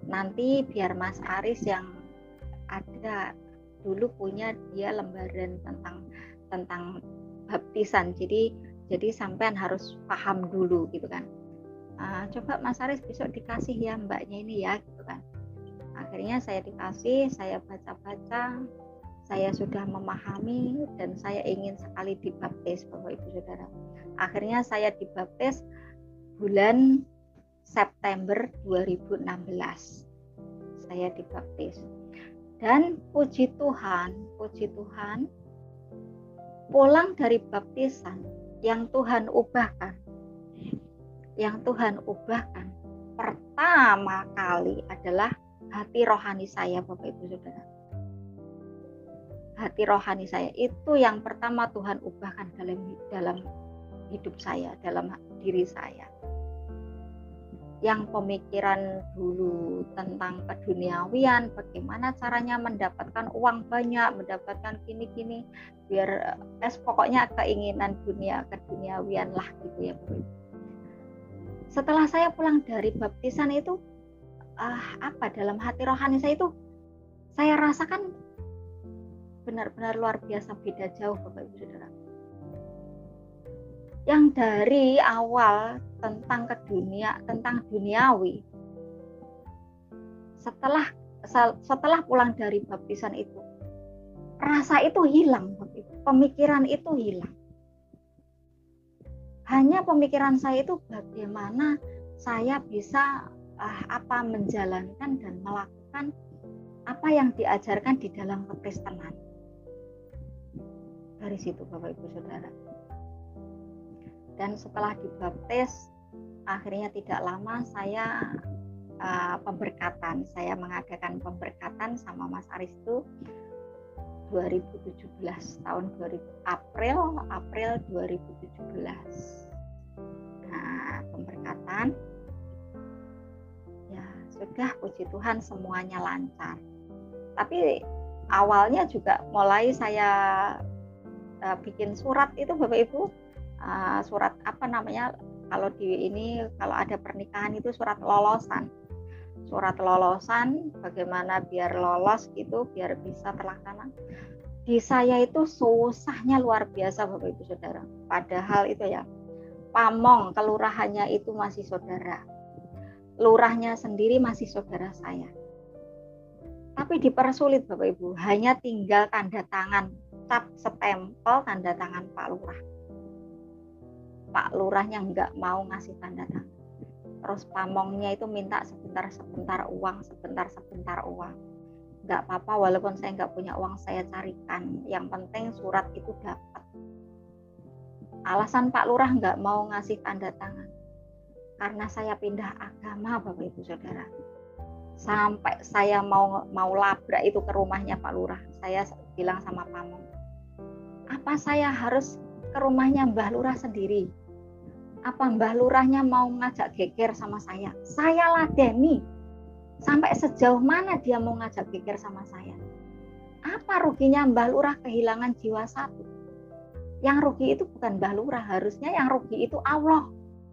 Nanti biar Mas Aris yang ada dulu punya dia lembaran tentang baptisan, jadi sampean harus paham dulu gitu kan. Coba Mas Aris besok dikasih ya mbaknya ini ya gitu kan. Akhirnya saya dikasih, saya baca-baca, saya sudah memahami dan saya ingin sekali dibaptis Bapak Ibu Saudara. Akhirnya saya dibaptis bulan September 2016. Saya dibaptis. Dan puji Tuhan, pulang dari baptisan yang Tuhan ubahkan pertama kali adalah hati rohani saya Bapak Ibu Saudara. Hati rohani saya itu yang pertama Tuhan ubahkan dalam hidup saya, dalam diri saya. Yang pemikiran dulu tentang keduniawian, bagaimana caranya mendapatkan uang banyak, mendapatkan gini-gini, biar pokoknya keinginan keduniawian lah gitu ya Bapak Ibu. Setelah saya pulang dari baptisan itu, dalam hati rohani saya itu, saya rasakan benar-benar luar biasa, beda jauh Bapak Ibu Saudara. Yang dari awal tentang duniawi, setelah pulang dari baptisan itu, rasa itu hilang, pemikiran itu hilang. Hanya pemikiran saya itu bagaimana saya bisa menjalankan dan melakukan apa yang diajarkan di dalam kekristenan. Dari situ Bapak Ibu Saudara. Dan setelah dibaptis, akhirnya tidak lama saya saya mengadakan pemberkatan sama Mas Aristo 2017, tahun April 2017. Nah, pemberkatan ya sudah, puji Tuhan semuanya lancar. Tapi awalnya juga mulai saya bikin surat itu Bapak Ibu, surat kalau ada pernikahan itu surat lolosan bagaimana biar lolos gitu, biar bisa terlaksana. Di saya itu susahnya luar biasa Bapak Ibu Saudara. Padahal itu ya, pamong kelurahannya itu masih saudara, lurahnya sendiri masih saudara saya, tapi dipersulit Bapak Ibu, hanya tinggal tanda tangan, cap stempel tanda tangan Pak Lurahnya nggak mau ngasih tanda tangan. Terus pamongnya itu minta sebentar uang. Nggak apa-apa, walaupun saya nggak punya uang saya carikan. Yang penting surat itu dapat. Alasan Pak Lurah nggak mau ngasih tanda tangan, karena saya pindah agama Bapak Ibu Saudara. Sampai saya mau labrak itu ke rumahnya Pak Lurah. Saya bilang sama pamong, apa saya harus ke rumahnya Mbah Lurah sendiri? Apa Mbah Lurahnya mau ngajak geger sama saya? Saya ladeni. Sampai sejauh mana dia mau ngajak geger sama saya? Apa ruginya Mbah Lurah kehilangan jiwa satu? Yang rugi itu bukan Mbah Lurah, harusnya yang rugi itu Allah,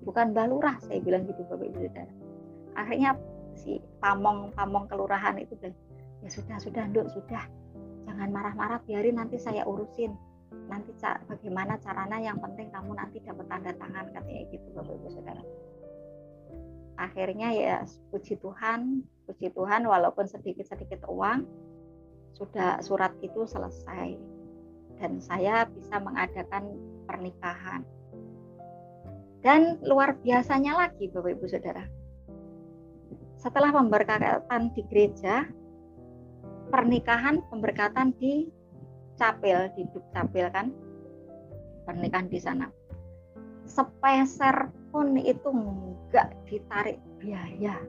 bukan Mbah Lurah. Saya bilang gitu Bapak Ibu Saudara. Akhirnya si pamong kelurahan itu bilang, ya sudah Nduk, sudah. Jangan marah-marah, biarin nanti saya urusin. Nanti bagaimana caranya, yang penting kamu nanti dapat tanda tangan, katanya gitu Bapak Ibu Saudara. Akhirnya ya puji Tuhan walaupun sedikit uang, sudah surat itu selesai dan saya bisa mengadakan pernikahan. Dan luar biasanya lagi Bapak Ibu Saudara, setelah pemberkatan di gereja, pemberkatan di Capil, di Dukcapil kan, pernikahan di sana. Sepeser pun itu enggak ditarik biaya,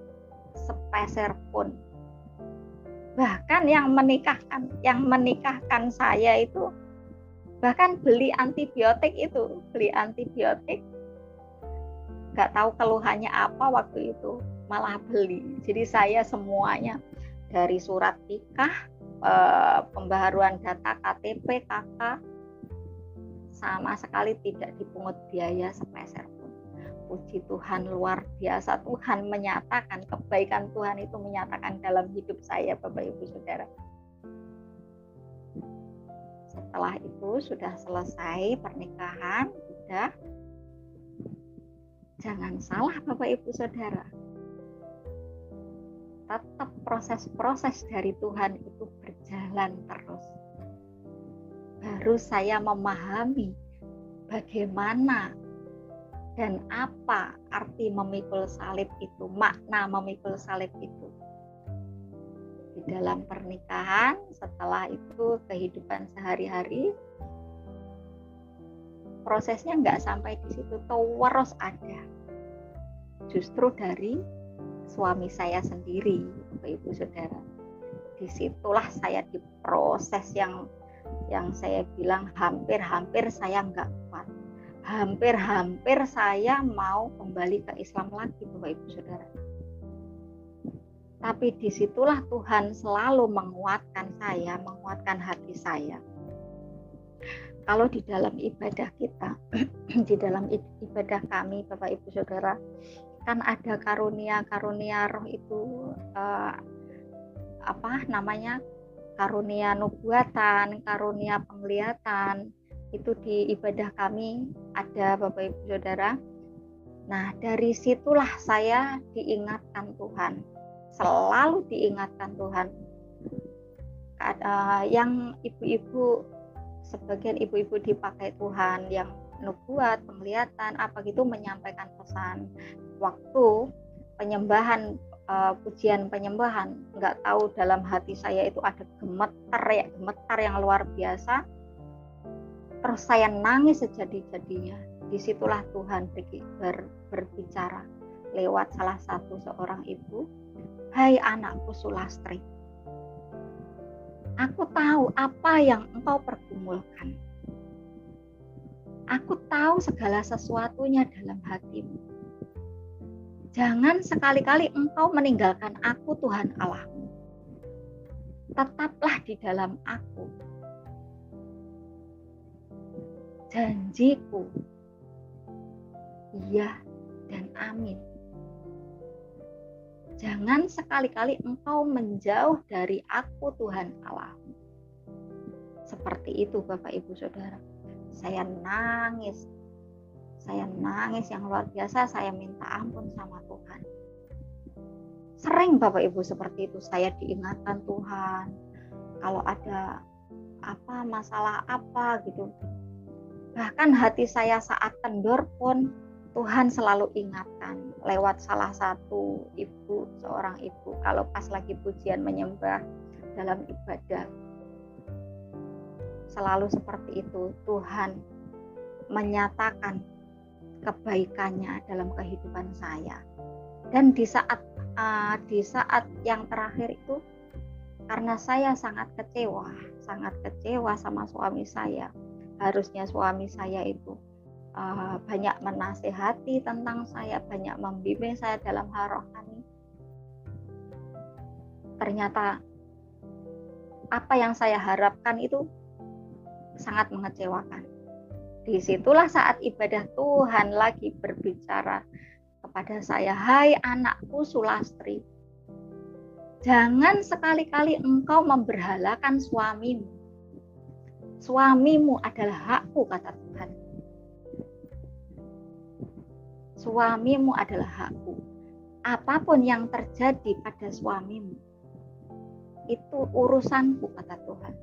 sepeser pun. Bahkan yang menikahkan saya itu bahkan beli antibiotik, nggak tahu keluhannya apa waktu itu, malah beli. Jadi saya semuanya dari surat nikah, pembaharuan data KTP, KK, sama sekali tidak dipungut biaya sepeser pun. Puji Tuhan, luar biasa. Tuhan menyatakan, kebaikan Tuhan itu menyatakan dalam hidup saya Bapak Ibu Saudara. Setelah itu sudah selesai pernikahan, sudah. Jangan salah Bapak Ibu Saudara, tetap proses-proses dari Tuhan itu berjalan terus. Baru saya memahami bagaimana dan apa arti memikul salib itu, makna memikul salib itu. Di dalam pernikahan, setelah itu kehidupan sehari-hari, prosesnya nggak sampai di situ, terus ada. Justru dari suami saya sendiri, Bapak Ibu Saudara. Disitulah saya diproses yang saya bilang hampir saya nggak kuat. Hampir saya mau kembali ke Islam lagi Bapak Ibu Saudara. Tapi disitulah Tuhan selalu menguatkan saya, menguatkan hati saya. Kalau di dalam ibadah kita, di dalam ibadah kami Bapak Ibu Saudara, kan ada karunia roh itu karunia nubuatan, karunia penglihatan, itu di ibadah kami ada Bapak Ibu Saudara. Nah, dari situlah saya diingatkan Tuhan, selalu diingatkan Tuhan. yang ibu-ibu, sebagian ibu-ibu dipakai Tuhan yang nubuat, penglihatan, apa gitu, menyampaikan pesan. Waktu penyembahan, pujian penyembahan, nggak tahu dalam hati saya itu ada gemetar yang luar biasa. Terus saya nangis sejadi-jadinya. Disitulah Tuhan berbicara lewat salah satu seorang ibu. Hai anakku Sulastri, aku tahu apa yang engkau pergumulkan. Aku tahu segala sesuatunya dalam hatimu. Jangan sekali-kali engkau meninggalkan aku, Tuhan Allahmu. Tetaplah di dalam aku. Janjiku, iya dan amin. Jangan sekali-kali engkau menjauh dari aku, Tuhan Allahmu. Seperti itu Bapak Ibu Saudara. Saya nangis yang luar biasa. Saya minta ampun sama Tuhan. Sering Bapak Ibu seperti itu, saya diingatkan Tuhan kalau ada masalah apa gitu. Bahkan hati saya saat kendor pun Tuhan selalu ingatkan lewat salah satu ibu, seorang ibu, kalau pas lagi pujian menyembah dalam ibadah. Selalu seperti itu, Tuhan menyatakan kebaikannya dalam kehidupan saya. Dan di saat yang terakhir itu, karena saya sangat kecewa sama suami saya. Harusnya suami saya itu banyak menasehati tentang saya, banyak membimbing saya dalam hal rohani. Ternyata apa yang saya harapkan itu sangat mengecewakan. Disitulah saat ibadah Tuhan lagi berbicara kepada saya, hai anakku Sulastri, jangan sekali-kali engkau memberhalakan suamimu. Suamimu adalah hakku, kata Tuhan. Suamimu adalah hakku. Apapun yang terjadi pada suamimu, itu urusanku, kata Tuhan.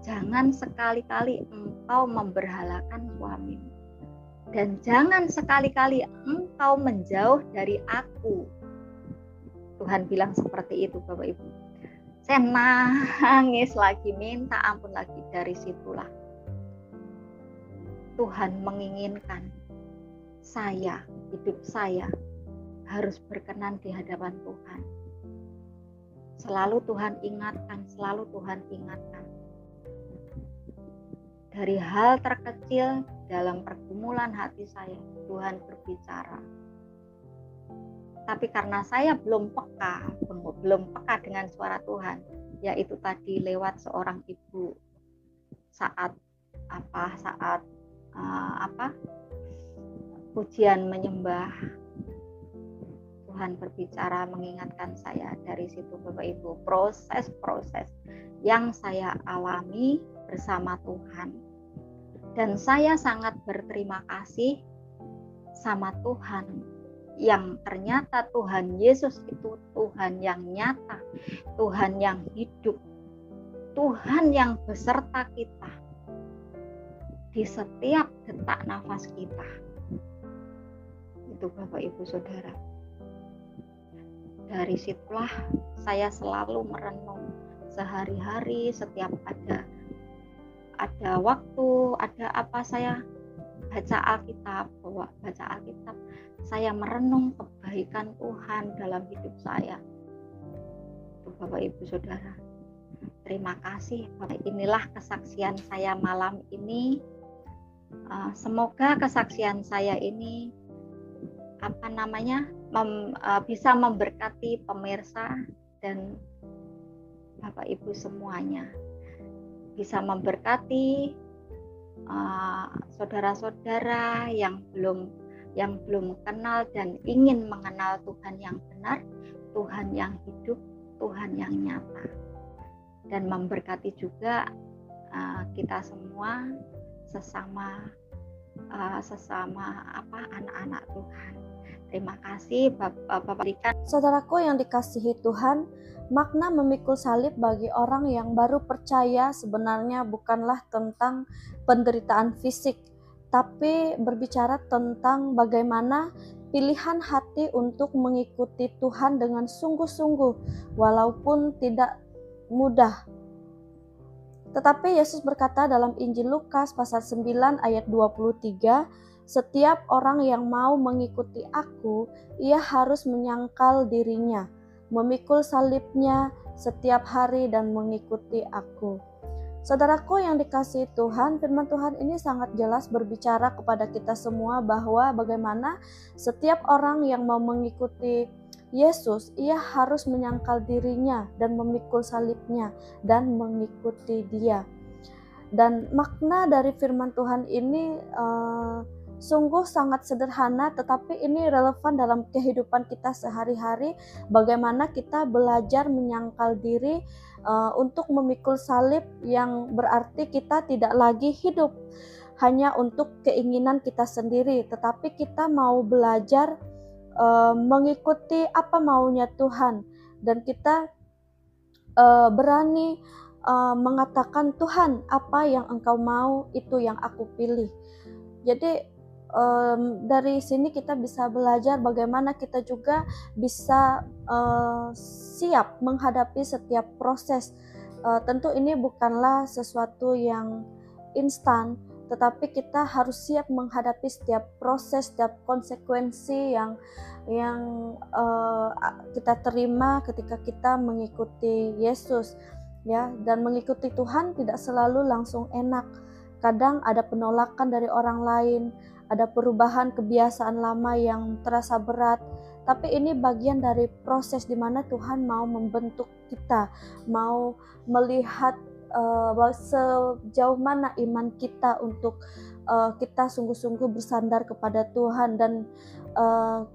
Jangan sekali-kali engkau memberhalakan suamimu. Dan jangan sekali-kali engkau menjauh dari aku. Tuhan bilang seperti itu Bapak Ibu. Saya nangis lagi, minta ampun lagi. Dari situlah Tuhan menginginkan hidup saya harus berkenan di hadapan Tuhan. Selalu Tuhan ingatkan. Dari hal terkecil dalam pergumulan hati saya, Tuhan berbicara. Tapi karena saya belum peka dengan suara Tuhan, yaitu tadi lewat seorang ibu saat pujian menyembah, Tuhan berbicara mengingatkan saya. Dari situ Bapak Ibu, proses-proses yang saya alami bersama Tuhan. Dan saya sangat berterima kasih sama Tuhan, yang ternyata Tuhan Yesus itu Tuhan yang nyata, Tuhan yang hidup, Tuhan yang beserta kita di setiap detak nafas kita. Itu Bapak Ibu Saudara. Dari situlah saya selalu merenung sehari-hari, setiap ada waktu, ada apa, saya baca Alkitab, saya merenung kebaikan Tuhan dalam hidup saya. Itu Bapak Ibu Saudara. Terima kasih Bapak. Inilah kesaksian saya malam ini. Semoga kesaksian saya ini bisa memberkati pemirsa dan Bapak Ibu semuanya. Bisa memberkati saudara-saudara yang belum kenal dan ingin mengenal Tuhan yang benar, Tuhan yang hidup, Tuhan yang nyata. Dan memberkati juga kita semua sesama anak-anak Tuhan. Terima kasih Bapak berikan. Saudaraku yang dikasihi Tuhan, makna memikul salib bagi orang yang baru percaya sebenarnya bukanlah tentang penderitaan fisik, tapi berbicara tentang bagaimana pilihan hati untuk mengikuti Tuhan dengan sungguh-sungguh walaupun tidak mudah. Tetapi Yesus berkata dalam Injil Lukas pasal 9 ayat 23, setiap orang yang mau mengikuti aku, ia harus menyangkal dirinya, memikul salibnya setiap hari dan mengikuti aku. Saudaraku yang dikasihi Tuhan, firman Tuhan ini sangat jelas berbicara kepada kita semua bahwa bagaimana setiap orang yang mau mengikuti Yesus, ia harus menyangkal dirinya dan memikul salibnya dan mengikuti Dia. Dan makna dari firman Tuhan ini sungguh sangat sederhana, tetapi ini relevan dalam kehidupan kita sehari-hari. Bagaimana kita belajar menyangkal diri untuk memikul salib, yang berarti kita tidak lagi hidup hanya untuk keinginan kita sendiri, tetapi kita mau belajar mengikuti apa maunya Tuhan, dan kita berani mengatakan, Tuhan, apa yang Engkau mau itu yang aku pilih. Jadi dari sini kita bisa belajar bagaimana kita juga bisa siap menghadapi setiap proses. Tentu ini bukanlah sesuatu yang instan, tetapi kita harus siap menghadapi setiap proses, setiap konsekuensi yang kita terima ketika kita mengikuti Yesus, ya. Dan mengikuti Tuhan tidak selalu langsung enak. Kadang ada penolakan dari orang lain, ada perubahan kebiasaan lama yang terasa berat, tapi ini bagian dari proses di mana Tuhan mau membentuk kita, mau melihat sejauh mana iman kita untuk kita sungguh-sungguh bersandar kepada Tuhan. Dan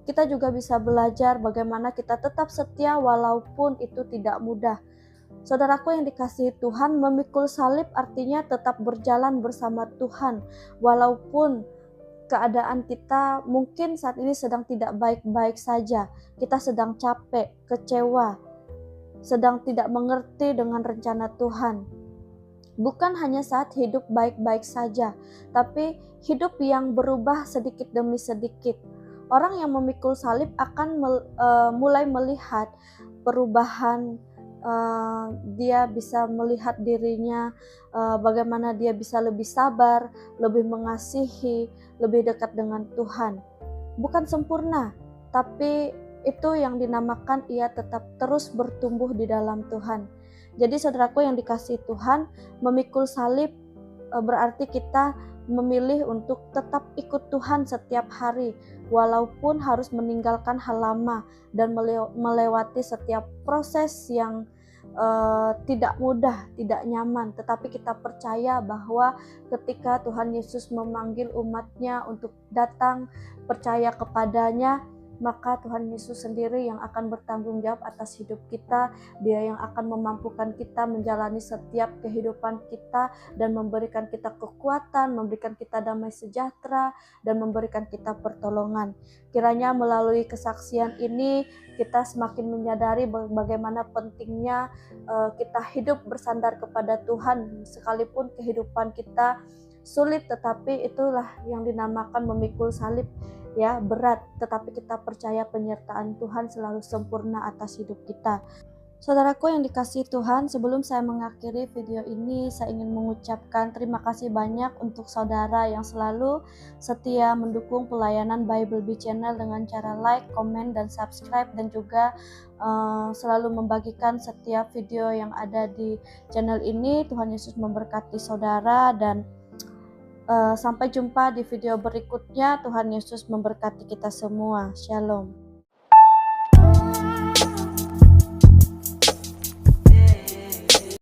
kita juga bisa belajar bagaimana kita tetap setia walaupun itu tidak mudah. Saudaraku yang dikasihi Tuhan, memikul salib artinya tetap berjalan bersama Tuhan walaupun keadaan kita mungkin saat ini sedang tidak baik-baik saja. Kita sedang capek, kecewa, sedang tidak mengerti dengan rencana Tuhan. Bukan hanya saat hidup baik-baik saja, tapi hidup yang berubah sedikit demi sedikit. Orang yang memikul salib akan mulai melihat perubahan. Dia bisa melihat dirinya, bagaimana dia bisa lebih sabar, lebih mengasihi, lebih dekat dengan Tuhan. Bukan sempurna, tapi itu yang dinamakan ia tetap terus bertumbuh di dalam Tuhan. Jadi saudaraku yang dikasihi Tuhan, memikul salib berarti kita memilih untuk tetap ikut Tuhan setiap hari, walaupun harus meninggalkan hal lama dan melewati setiap proses yang tidak mudah, tidak nyaman. Tetapi kita percaya bahwa ketika Tuhan Yesus memanggil umatnya untuk datang percaya kepadanya, maka Tuhan Yesus sendiri yang akan bertanggung jawab atas hidup kita. Dia yang akan memampukan kita menjalani setiap kehidupan kita dan memberikan kita kekuatan, memberikan kita damai sejahtera, dan memberikan kita pertolongan. Kiranya melalui kesaksian ini kita semakin menyadari bagaimana pentingnya kita hidup bersandar kepada Tuhan, sekalipun kehidupan kita sulit, tetapi itulah yang dinamakan memikul salib, ya, berat, tetapi kita percaya penyertaan Tuhan selalu sempurna atas hidup kita. Saudaraku yang dikasihi Tuhan, sebelum saya mengakhiri video ini, saya ingin mengucapkan terima kasih banyak untuk saudara yang selalu setia mendukung pelayanan Bible Bee Channel dengan cara like, komen, dan subscribe, dan juga selalu membagikan setiap video yang ada di channel ini. Tuhan Yesus memberkati saudara, dan sampai jumpa di video berikutnya. Tuhan Yesus memberkati kita semua. Shalom.